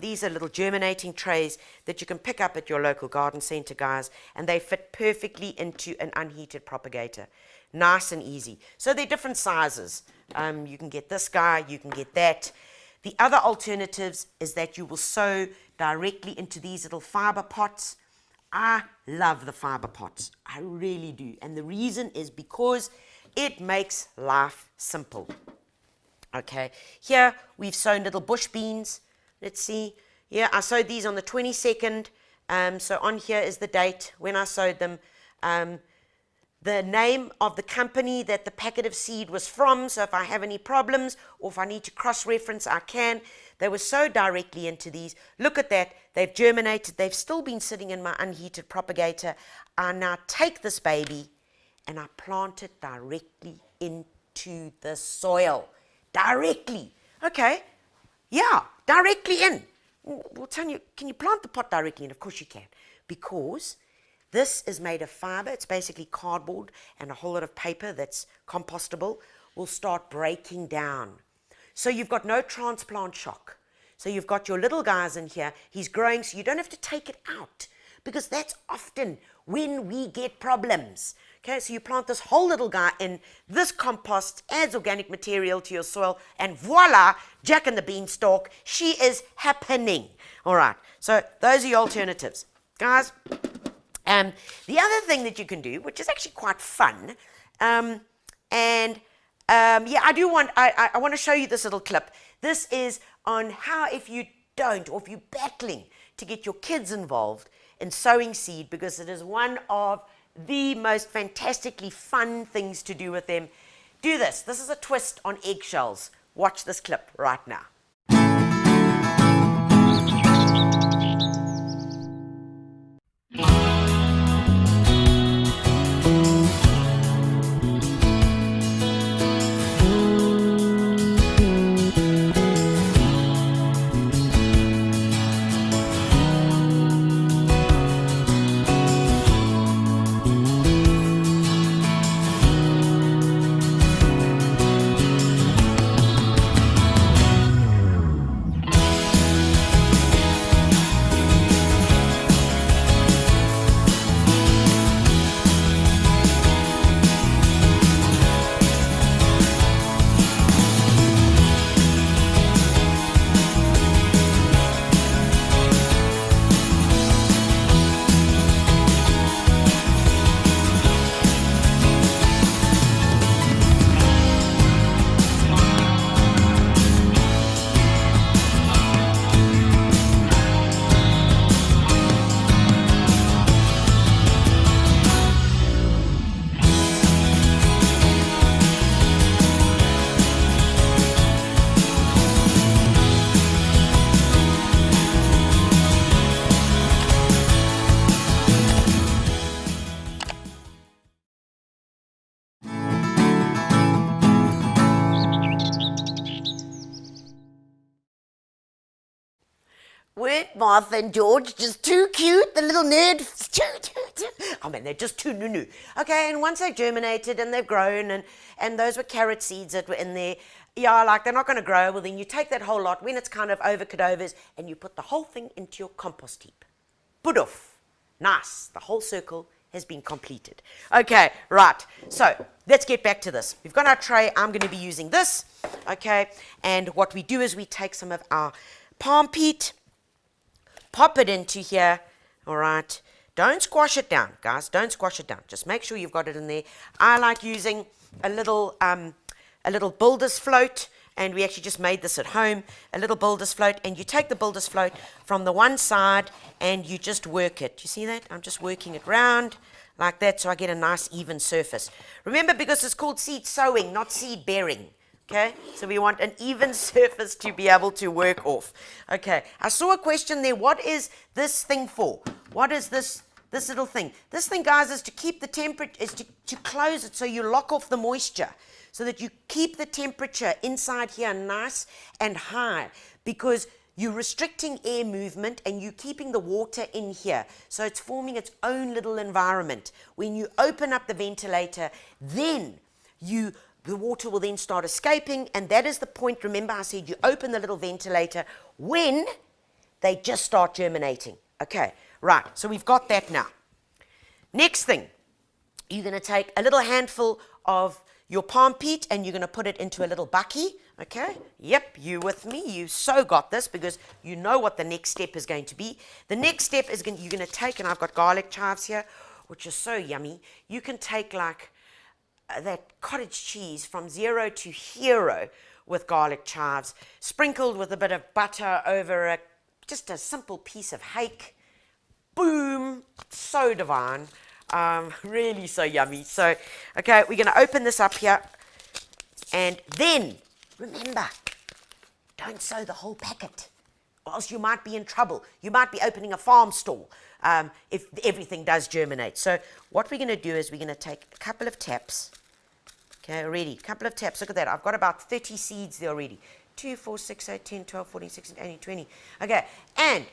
these are little germinating trays that you can pick up at your local garden center, guys, and they fit perfectly into an unheated propagator. Nice and easy. So they're different sizes. You can get this guy, you can get that. The other alternatives is that you will sow directly into these little fiber pots. I love the fiber pots. I really do. And the reason is because it makes life simple. Okay, here we've sown little bush beans. Let's see. Yeah, I sowed these on the 22nd. So on here is the date when I sowed them. The name of the company that the packet of seed was from, so if I have any problems or if I need to cross-reference, I can. They were sowed directly into these. Look at that. They've germinated. They've still been sitting in my unheated propagator. I now take this baby and I plant it directly into the soil. Directly. Okay. Yeah, directly in. Well, Tanya, can you plant the pot directly in? Of course you can. Because this is made of fiber. It's basically cardboard and a whole lot of paper that's compostable. Will start breaking down. So you've got no transplant shock. So you've got your little guys in here. He's growing, so you don't have to take it out, because that's often when we get problems. Okay, so you plant this whole little guy in, this compost adds organic material to your soil, and voila, Jack and the Beanstalk, she is happening. All right, so those are your alternatives. Guys, the other thing that you can do, which is actually quite fun, yeah, I want to show you this little clip. This is on how, if you don't, or if you're battling to get your kids involved in sowing seed, because it is one of the most fantastically fun things to do with them. Do this. This is a twist on eggshells. Watch this clip right now. Weren't Martha and George just too cute? The little nerd. I mean, they're just too new. Okay, and once they've germinated and they've grown, and those were carrot seeds that were in there, yeah, like they're not going to grow. Well, then you take that whole lot when it's kind of over cadovers and you put the whole thing into your compost heap. Poof. Nice. The whole circle has been completed. Okay, right. So let's get back to this. We've got our tray. I'm going to be using this. Okay, and what we do is we take some of our palm peat, pop it into here. All right. Don't squash it down, guys. Don't squash it down. Just make sure you've got it in there. I like using a little builder's float, and we actually just made this at home. A little builder's float, and you take the builder's float from the one side and you just work it. You see that? I'm just working it round like that, so I get a nice even surface. Remember, because it's called seed sowing, not seed bearing. Okay, so we want an even surface to be able to work off. Okay, I saw a question there. What is this thing for? What is this little thing? This thing, guys, is to keep the temperature, is to close it so you lock off the moisture, so that you keep the temperature inside here nice and high, because you're restricting air movement and you're keeping the water in here. So it's forming its own little environment. When you open up the ventilator, then the water will then start escaping, and that is the point. Remember, I said you open the little ventilator when they just start germinating. Okay, right, so we've got that now. Next thing, you're going to take a little handful of your palm peat and you're going to put it into a little bucky. Okay, yep, you with me? You so got this, because you know what the next step is going to be. The next step is you're going to take, and I've got garlic chives here, which is so yummy. You can take like that cottage cheese from 0 to hero with garlic chives, sprinkled with a bit of butter over just a simple piece of hake. Boom, so divine, really so yummy. So, okay, we're going to open this up here, and then, remember, don't sow the whole packet, or else you might be in trouble. You might be opening a farm stall if everything does germinate. So what we're going to do is we're going to take a couple of taps, okay, already, a couple of taps. Look at that, I've got about 30 seeds there already. 2, 4, 6, 8, 10, 12, 14, 16, 18, 20. Okay, and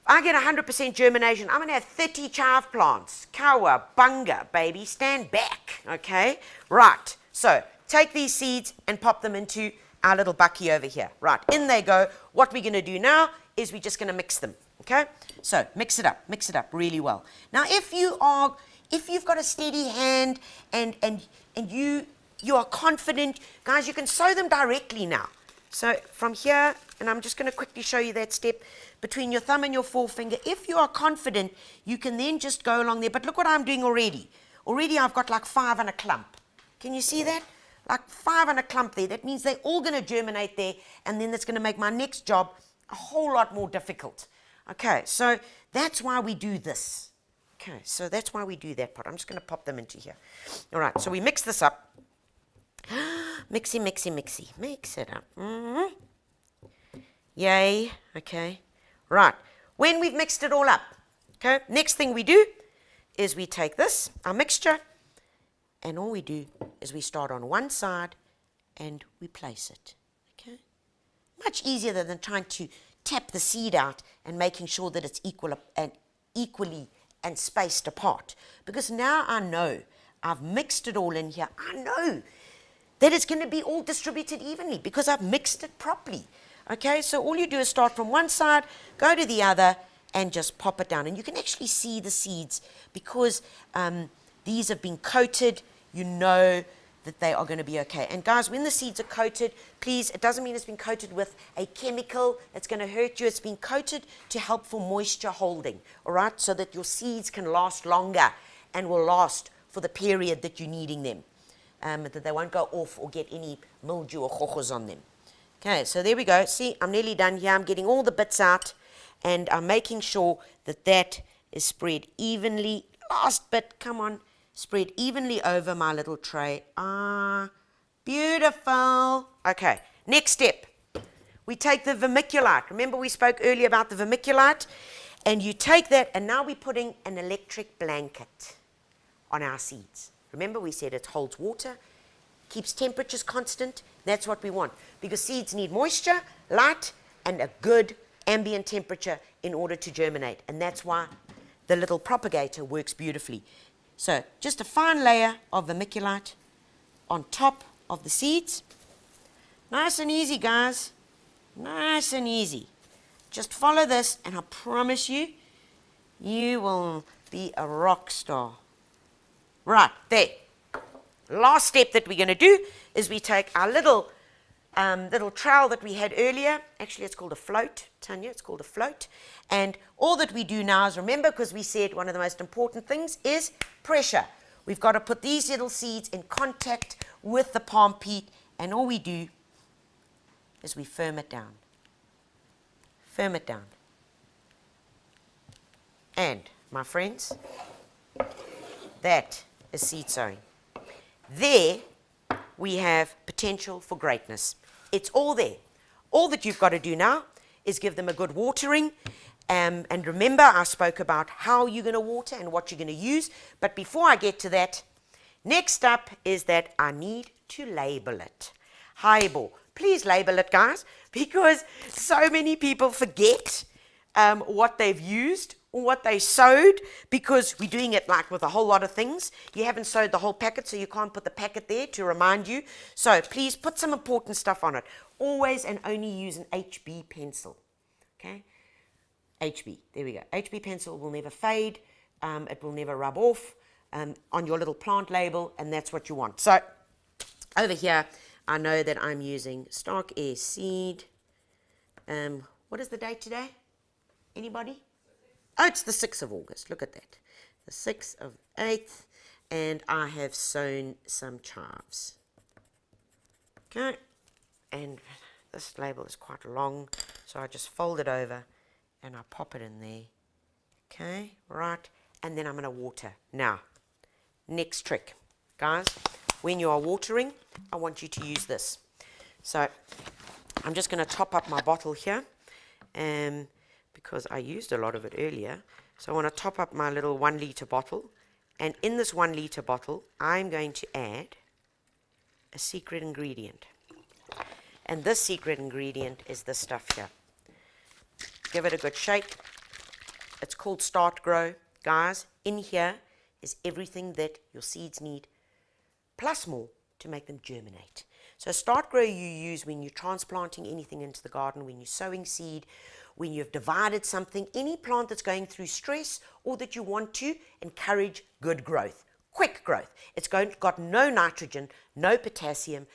I get 100% germination. I'm going to have 30 chive plants. Cowabunga, baby. Stand back, okay? Right, so take these seeds and pop them into our little bucky over here. Right, in they go. What we're going to do now is we're just going to mix them, okay? So mix it up really well. Now, if you've got a steady hand and you are confident, guys, you can sow them directly now. So from here, and I'm just going to quickly show you that step between your thumb and your forefinger. If you are confident, you can then just go along there. But look what I'm doing already. Already I've got like 5 in a clump. Can you see that? Like 5 in a clump there. That means they're all going to germinate there, and then that's going to make my next job a whole lot more difficult. Okay, so that's why we do this. Okay, so that's why we do that part. I'm just going to pop them into here. All right, so we mix this up. Mixy, mixy, mixy. Mix it up. Yay. Okay. Right. When we've mixed it all up, okay, next thing we do is we take this, our mixture, and all we do is we start on one side and we place it. Okay. Much easier than trying to tap the seed out and making sure that it's equally and spaced apart. Because now I know I've mixed it all in here. I know that it's going to be all distributed evenly because I've mixed it properly. Okay, so all you do is start from one side, go to the other, and just pop it down. And you can actually see the seeds because these have been coated. You know that they are going to be okay. And guys, when the seeds are coated, please, it doesn't mean it's been coated with a chemical that's going to hurt you. It's been coated to help for moisture holding, all right, so that your seeds can last longer and will last for the period that you're needing them. That they won't go off or get any mildew or chochos on them. Okay, so there we go. See, I'm nearly done here. I'm getting all the bits out, and I'm making sure that that is spread evenly. Last bit, come on, spread evenly over my little tray. Ah, beautiful. Okay, next step. We take the vermiculite. Remember we spoke earlier about the vermiculite? And you take that, and now we're putting an electric blanket on our seeds. Remember we said it holds water, keeps temperatures constant. That's what we want, because seeds need moisture, light, and a good ambient temperature in order to germinate. And that's why the little propagator works beautifully. So just a fine layer of vermiculite on top of the seeds. Nice and easy, guys. Nice and easy. Just follow this, and I promise you, you will be a rock star. Right, there. Last step that we're going to do is we take our little trowel that we had earlier. Actually, it's called a float, Tanya. It's called a float. And all that we do now is, remember, because we said one of the most important things is pressure. We've got to put these little seeds in contact with the palm peat, and all we do is we firm it down. Firm it down. And, my friends, that is seed sowing. There we have potential for greatness. It's all there. All that you've got to do now is give them a good watering. And remember, I spoke about how you're going to water and what you're going to use. But before I get to that, next up is that I need to label it. Highball. Please label it, guys, because so many people forget what they've used or what they sowed, because we're doing it like with a whole lot of things. You haven't sowed the whole packet, so you can't put the packet there to remind you. So please put some important stuff on it. Always and only use an HB pencil. Okay? HB, there we go. HB pencil will never fade. It will never rub off on your little plant label, and that's what you want. So over here, I know that I'm using Stark Air Seed. What is the date today? Anybody? Oh, it's the 6th of August. Look at that. The 6th of 8th. And I have sown some chives. Okay. And this label is quite long, so I just fold it over and I pop it in there. Okay, right, and then I'm going to water. Now, next trick, guys, when you are watering, I want you to use this. So I'm just going to top up my bottle here, because I used a lot of it earlier. So I want to top up my little 1 litre bottle, and in this 1 litre bottle, I'm going to add a secret ingredient. And this secret ingredient is this stuff here. Give it a good shake. It's called Start Grow. Guys, in here is everything that your seeds need, plus more, to make them germinate. So Start Grow you use when you're transplanting anything into the garden, when you're sowing seed, when you've divided something, any plant that's going through stress, or that you want to encourage good growth, quick growth. It's got no nitrogen, no potassium,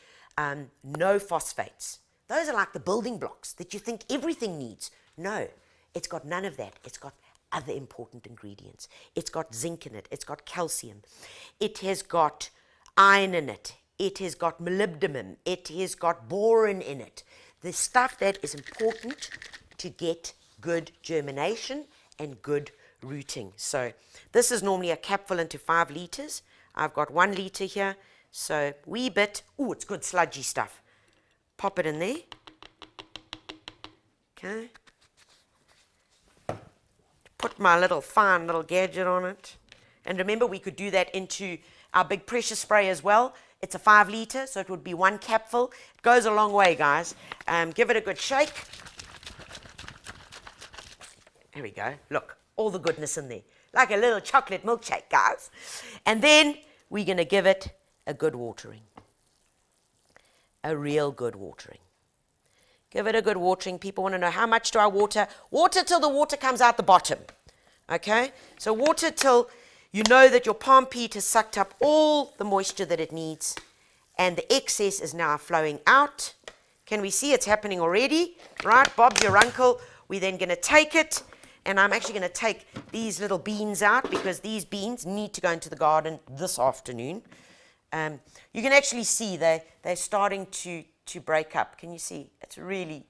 no phosphates. Those are like the building blocks that you think everything needs. No, it's got none of that. It's got other important ingredients. It's got zinc in it. It's got calcium. It has got iron in it. It has got molybdenum. It has got boron in it. The stuff that is important to get good germination and good rooting. So this is normally a capful into 5 litres. I've got 1 litre here. So wee bit. Oh, it's good sludgy stuff. Pop it in there. Okay. Put my little fine little gadget on it. And remember, we could do that into our big pressure spray as well. It's a 5 litre, so it would be 1 capful. It goes a long way, guys. Give it a good shake. There we go. Look, all the goodness in there. Like a little chocolate milkshake, guys. And then we're going to give it a good watering. A real good watering. Give it a good watering. People want to know, how much do I water? Water till the water comes out the bottom. Okay? So water till you know that your palm peat has sucked up all the moisture that it needs, and the excess is now flowing out. Can we see it's happening already? Right, Bob's your uncle. We're then going to take it, and I'm actually going to take these little beans out, because these beans need to go into the garden this afternoon. You can actually see they're starting to break up. Can you see? It's really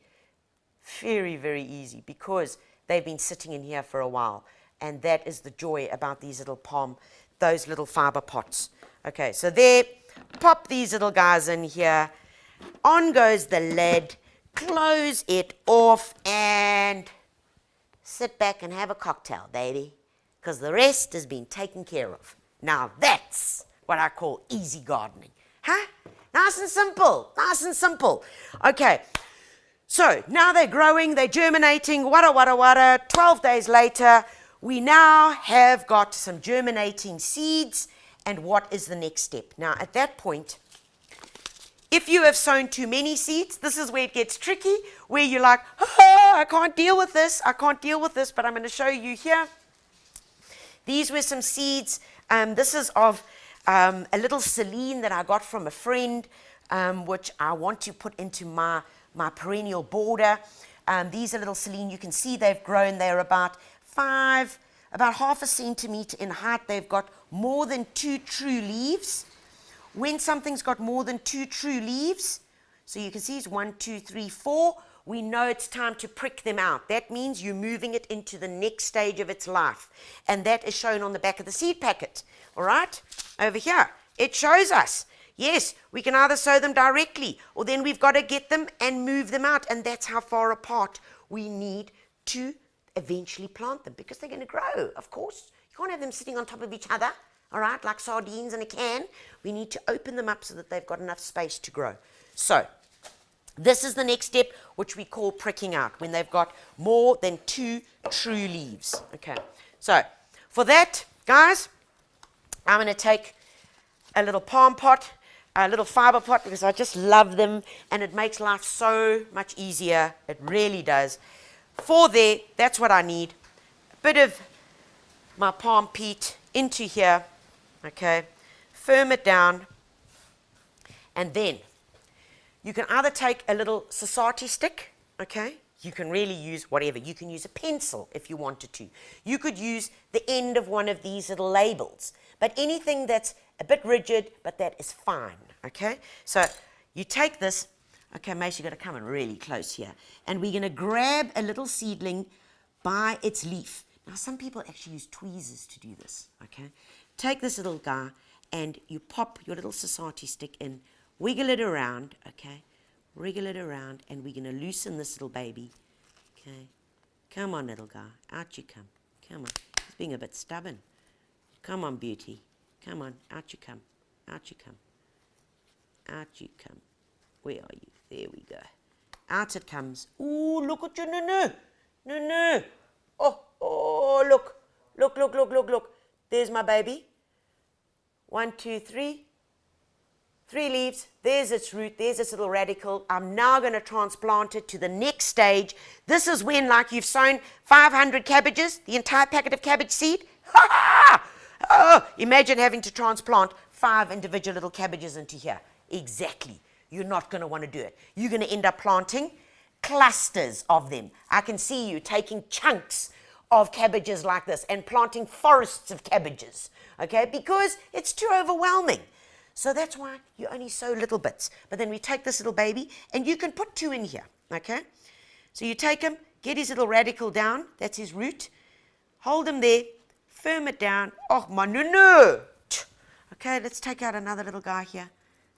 very, very easy, because they've been sitting in here for a while. And that is the joy about these little those little fiber pots. Okay, so there, pop these little guys in here. On goes the lid. Close it off and sit back and have a cocktail, baby. Because the rest has been taken care of. Now that's what I call easy gardening. Huh? Nice and simple. Nice and simple. Okay. So now they're growing, they're germinating, wada, wada, wada. 12 days later, we now have got some germinating seeds. And what is the next step? Now, at that point, if you have sown too many seeds, this is where it gets tricky, where you're like, oh, I can't deal with this, I can't deal with this, but I'm going to show you here. These were some seeds. This is of a little celine that I got from a friend, which I want to put into my perennial border. These are little celine. You can see they've grown. They're about half a centimeter in height. They've got more than 2 true leaves. When something's got more than 2 true leaves, so you can see it's 1, 2, 3, 4, we know it's time to prick them out. That means you're moving it into the next stage of its life. And that is shown on the back of the seed packet. All right? Over here, it shows us. Yes, we can either sow them directly, or then we've got to get them and move them out. And that's how far apart we need to eventually plant them, because they're going to grow, of course. You can't have them sitting on top of each other, all right, like sardines in a can. We need to open them up so that they've got enough space to grow. So this is the next step, which we call pricking out, when they've got more than 2 true leaves. Okay, so for that, guys, I'm going to take a little palm pot, a little fiber pot, because I just love them, and it makes life so much easier. It really does. For there, that's what I need. A bit of my palm peat into here, okay, firm it down, and then you can either take a little society stick, okay, you can really use whatever. You can use a pencil if you wanted to. You could use the end of one of these little labels, but anything that's a bit rigid, but that is fine, okay? So you take this, okay, Mace, you've got to come in really close here, and we're going to grab a little seedling by its leaf. Now, some people actually use tweezers to do this, okay? Take this little guy and you pop your little society stick in, wiggle it around, okay? Wriggle it around, and we're going to loosen this little baby, okay? Come on, little guy. Out you come. Come on. He's being a bit stubborn. Come on, beauty. Come on. Out you come. Out you come. Out you come. Where are you? There we go. Out it comes. Ooh, look at you. No. Oh, look. Look. There's my baby. 1, 2, 3. 3 leaves. There's its root. There's its little radicle. I'm now going to transplant it to the next stage. This is when, like, you've sown 500 cabbages, the entire packet of cabbage seed. Oh, imagine having to transplant 5 individual little cabbages into here. Exactly. You're not going to want to do it. You're going to end up planting clusters of them. I can see you taking chunks of cabbages like this and planting forests of cabbages, okay, because it's too overwhelming. So that's why you only sow little bits. But then we take this little baby, and you can put 2 in here, okay? So you take him, get his little radicle down, that's his root, hold him there, firm it down. Oh, my no. Okay, let's take out another little guy here.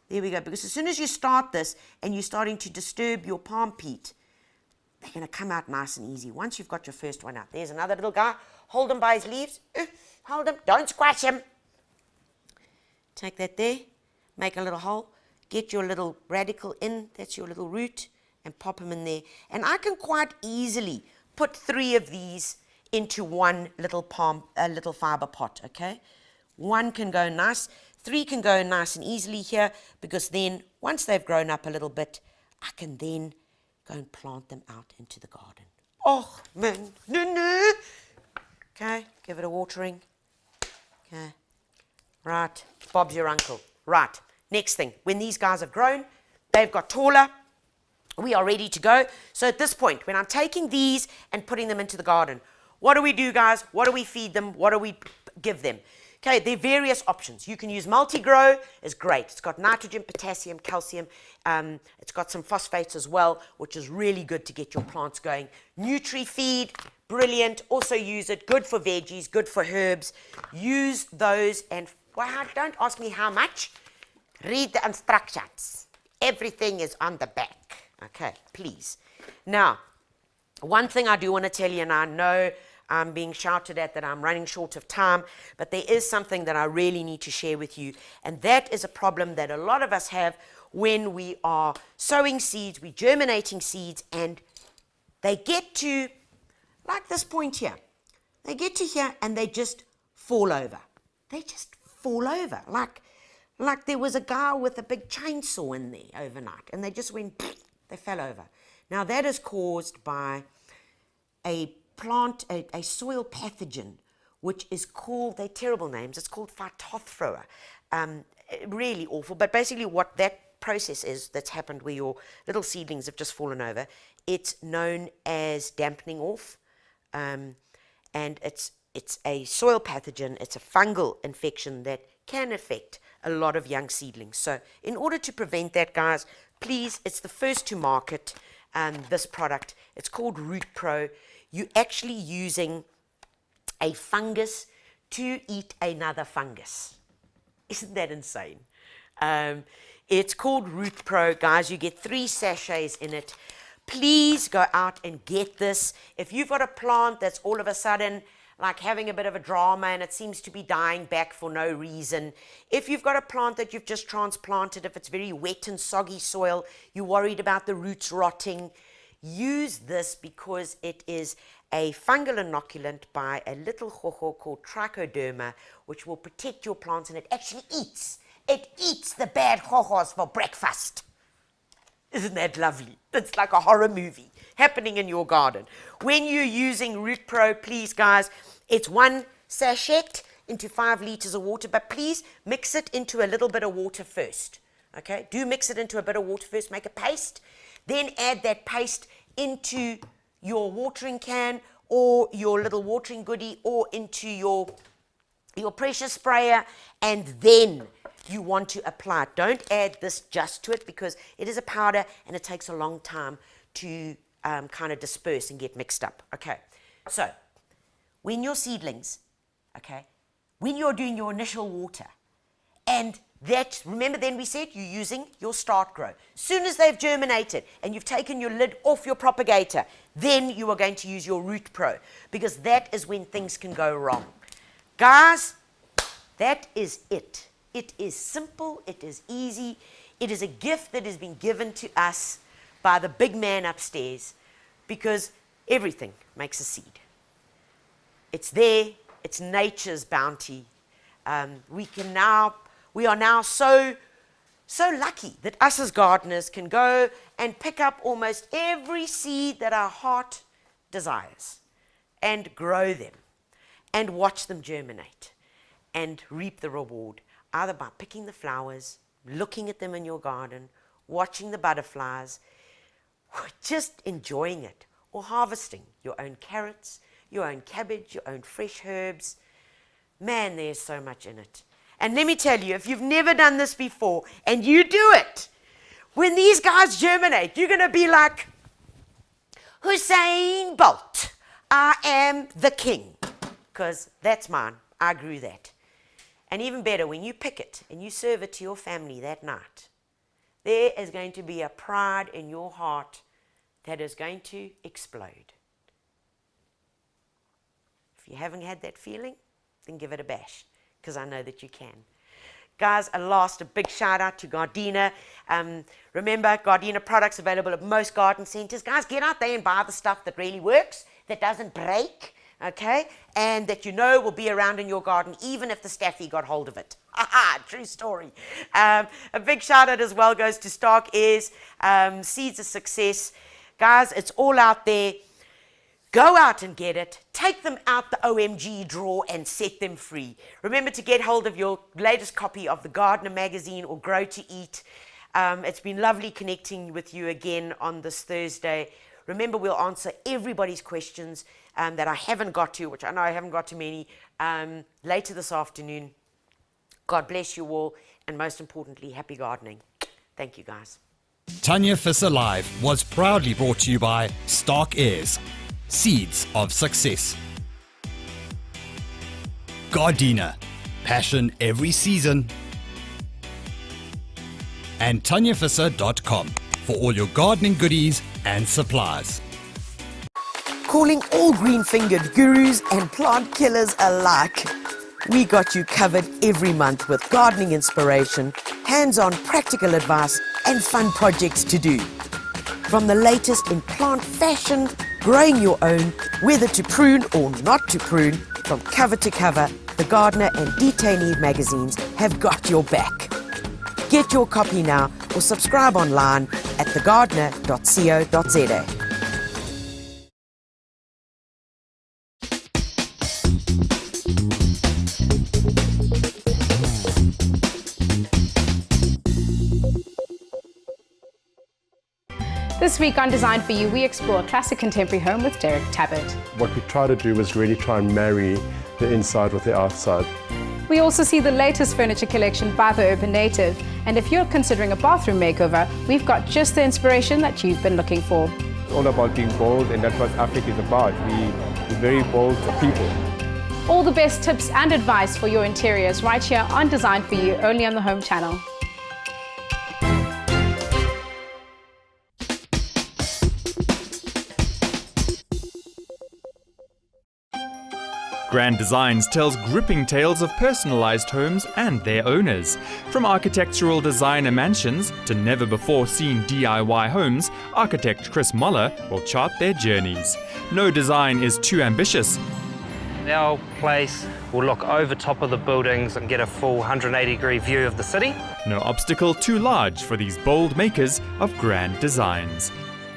There we go, because as soon as you start this and you're starting to disturb your palm peat, they're going to come out nice and easy once you've got your first one out. There's another little guy. Hold him by his leaves. Hold him. Don't squash him. Take that there. Make a little hole. Get your little radicle in. That's your little root. And pop them in there. And I can quite easily put 3 of these into one little little fiber pot, okay? 1 can go nice. 3 can go nice and easily here, because then once they've grown up a little bit, I can then go and plant them out into the garden. Oh, man. No. Okay, give it a watering. Okay. Right. Bob's your uncle. Right. Next thing, when these guys have grown, they've got taller, we are ready to go. So at this point, when I'm taking these and putting them into the garden, what do we do, guys? What do we feed them? What do we give them? Okay, there are various options. You can use multi-grow. It's great. It's got nitrogen, potassium, calcium. It's got some phosphates as well, which is really good to get your plants going. Nutri-feed, brilliant. Also use it. Good for veggies, good for herbs. Use those, and wow, don't ask me how much. Read the instructions. Everything is on the back. Okay, please. Now, one thing I do want to tell you, and I know I'm being shouted at that I'm running short of time, but there is something that I really need to share with you, and that is a problem that a lot of us have when we are sowing seeds, we're germinating seeds, and they get to, like this point here, they get to here and they just fall over. They just fall over, like there was a guy with a big chainsaw in there overnight, and they just went, they fell over. Now that is caused by a soil pathogen, which is called, they're terrible names, it's called Phytophthora. Really awful, but basically what that process is that's happened where your little seedlings have just fallen over, it's known as dampening off, and it's a soil pathogen, it's a fungal infection that can affect a lot of young seedlings. So in order to prevent that, guys, please, it's the first to market, this product. It's called Root Pro. You're actually using a fungus to eat another fungus. Isn't that insane? It's called Root Pro, guys. You get 3 sachets in it. Please go out and get this. If you've got a plant that's all of a sudden like having a bit of a drama and it seems to be dying back for no reason, if you've got a plant that you've just transplanted, if it's very wet and soggy soil, you're worried about the roots rotting, use this, because it is a fungal inoculant by a little hoho called trichoderma, which will protect your plants, and it actually eats the bad hohos for breakfast. Isn't that lovely? It's like a horror movie happening in your garden. When you're using Root Pro, please, guys, it's 1 sachet into 5 liters of water, but please mix it into a little bit of water first. Okay, do mix it into a bit of water first, make a paste, then add that paste into your watering can or your little watering goodie or into your pressure sprayer, and then you want to apply it. Don't add this just to it, because it is a powder and it takes a long time to kind of disperse and get mixed up. Okay, So, when your seedlings, okay, when you're doing your initial water, and that, remember then we said you're using your start grow. Soon as they've germinated and you've taken your lid off your propagator, then you are going to use your root pro, because that is when things can go wrong. Guys, that is it. It is simple, it is easy, it is a gift that has been given to us by the big man upstairs, because everything makes a seed. It's there, it's nature's bounty. We are now so lucky that us as gardeners can go and pick up almost every seed that our heart desires and grow them and watch them germinate and reap the reward, either by picking the flowers, looking at them in your garden, watching the butterflies, just enjoying it, or harvesting your own carrots, your own cabbage, your own fresh herbs. Man, there's so much in it. And let me tell you, if you've never done this before and you do it, when these guys germinate, you're going to be like, Usain Bolt, I am the king. Because that's mine. I grew that. And even better, when you pick it and you serve it to your family that night, there is going to be a pride in your heart that is going to explode. If you haven't had that feeling, then give it a bash, because I know that you can. Guys, a big shout out to Gardena. Remember, Gardena products available at most garden centres. Guys, get out there and buy the stuff that really works, that doesn't break, okay, and that you know will be around in your garden even if the staffy got hold of it. True story. A big shout out as well goes to Stark Airs, Seeds of Success. Guys, it's all out there. Go out and get it. Take them out the OMG drawer and set them free. Remember to get hold of your latest copy of the Gardener magazine or Grow to Eat. It's been lovely connecting with you again on this Thursday. Remember, we'll answer everybody's questions that I haven't got to, which I know I haven't got to many, later this afternoon. God bless you all, and most importantly, happy gardening. Thank you, guys. Tanya Visser Live was proudly brought to you by Stark Airs, Seeds of Success. Gardena, passion every season. And TanyaVisser.com for all your gardening goodies and supplies. Calling all green-fingered gurus and plant killers alike. We got you covered every month with gardening inspiration, hands-on practical advice, and fun projects to do. From the latest in plant fashion, growing your own, whether to prune or not to prune, from cover to cover, the Gardener and Detainee magazines have got your back. Get your copy now or subscribe online at thegardener.co.za. This week on Design For You, we explore a classic contemporary home with Derek Tabbert. What we try to do is really try and marry the inside with the outside. We also see the latest furniture collection by the Urban Native. And if you're considering a bathroom makeover, we've got just the inspiration that you've been looking for. It's all about being bold, and that's what Africa is about. We're very bold people. All the best tips and advice for your interiors right here on Design For You, only on the Home Channel. Grand Designs tells gripping tales of personalised homes and their owners. From architectural designer mansions to never-before-seen DIY homes, architect Chris Moller will chart their journeys. No design is too ambitious. Our place will look over top of the buildings and get a full 180-degree view of the city. No obstacle too large for these bold makers of grand designs.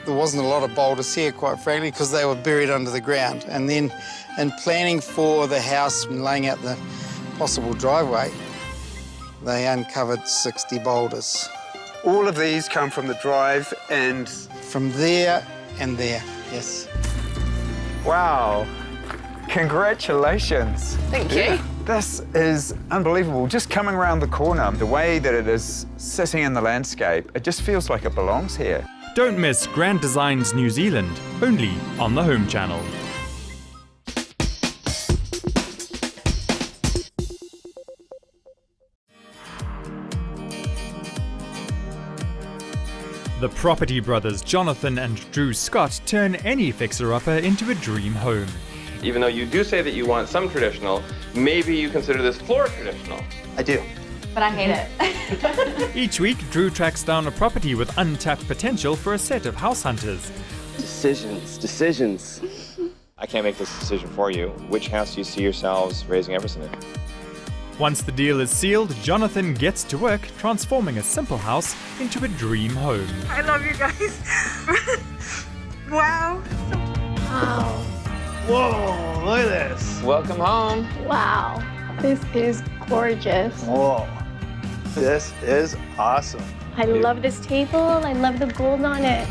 There wasn't a lot of boulders here, quite frankly, because they were buried under the ground. And then in planning for the house and laying out the possible driveway, they uncovered 60 boulders. All of these come from the drive and... From there and there, yes. Wow. Congratulations. Thank you. This is unbelievable. Just coming around the corner, the way that it is sitting in the landscape, it just feels like it belongs here. Don't miss Grand Designs New Zealand, only on the Home Channel. The property brothers Jonathan and Drew Scott turn any fixer-upper into a dream home. Even though you do say that you want some traditional, maybe you consider this floor traditional. I do. But I hate it. Each week, Drew tracks down a property with untapped potential for a set of house hunters. Decisions. I can't make this decision for you. Which house do you see yourselves raising Everson in? Once the deal is sealed, Jonathan gets to work transforming a simple house into a dream home. I love you guys. Wow. Wow. Whoa, look at this. Welcome home. Wow. This is gorgeous. Whoa. This is awesome. I love this table. I love the gold on it.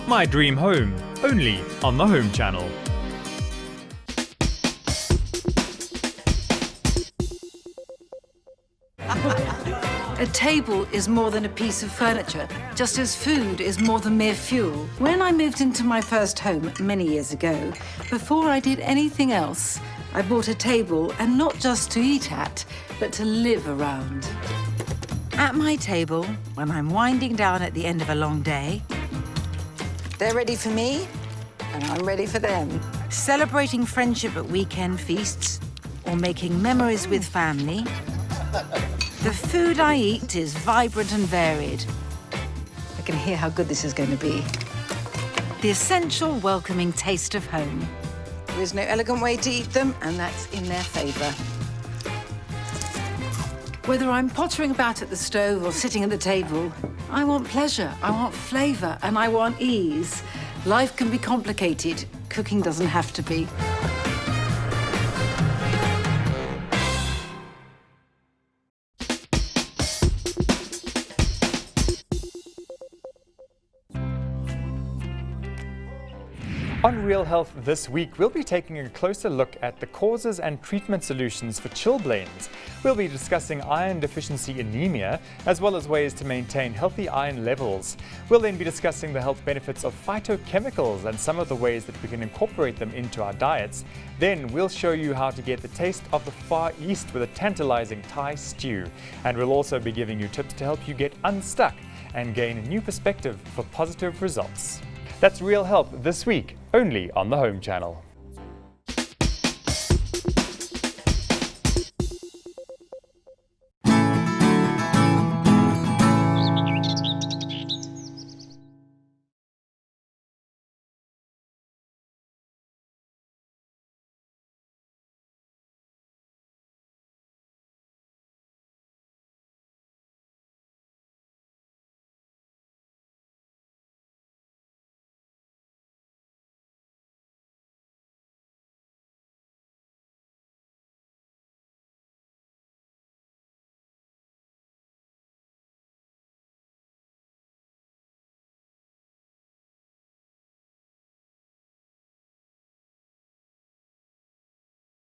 My Dream Home, only on the Home Channel. A table is more than a piece of furniture, just as food is more than mere fuel. When I moved into my first home many years ago, before I did anything else, I bought a table, and not just to eat at, but to live around. At my table, when I'm winding down at the end of a long day, they're ready for me, and I'm ready for them. Celebrating friendship at weekend feasts, or making memories with family, the food I eat is vibrant and varied. I can hear how good this is going to be. The essential, welcoming taste of home. There is no elegant way to eat them, and that's in their favour. Whether I'm pottering about at the stove or sitting at the table, I want pleasure, I want flavour, and I want ease. Life can be complicated. Cooking doesn't have to be. On Real Health this week, we'll be taking a closer look at the causes and treatment solutions for chilblains. We'll be discussing iron deficiency anemia, as well as ways to maintain healthy iron levels. We'll then be discussing the health benefits of phytochemicals and some of the ways that we can incorporate them into our diets. Then we'll show you how to get the taste of the Far East with a tantalizing Thai stew. And we'll also be giving you tips to help you get unstuck and gain a new perspective for positive results. That's Real Health this week, only on the Home Channel.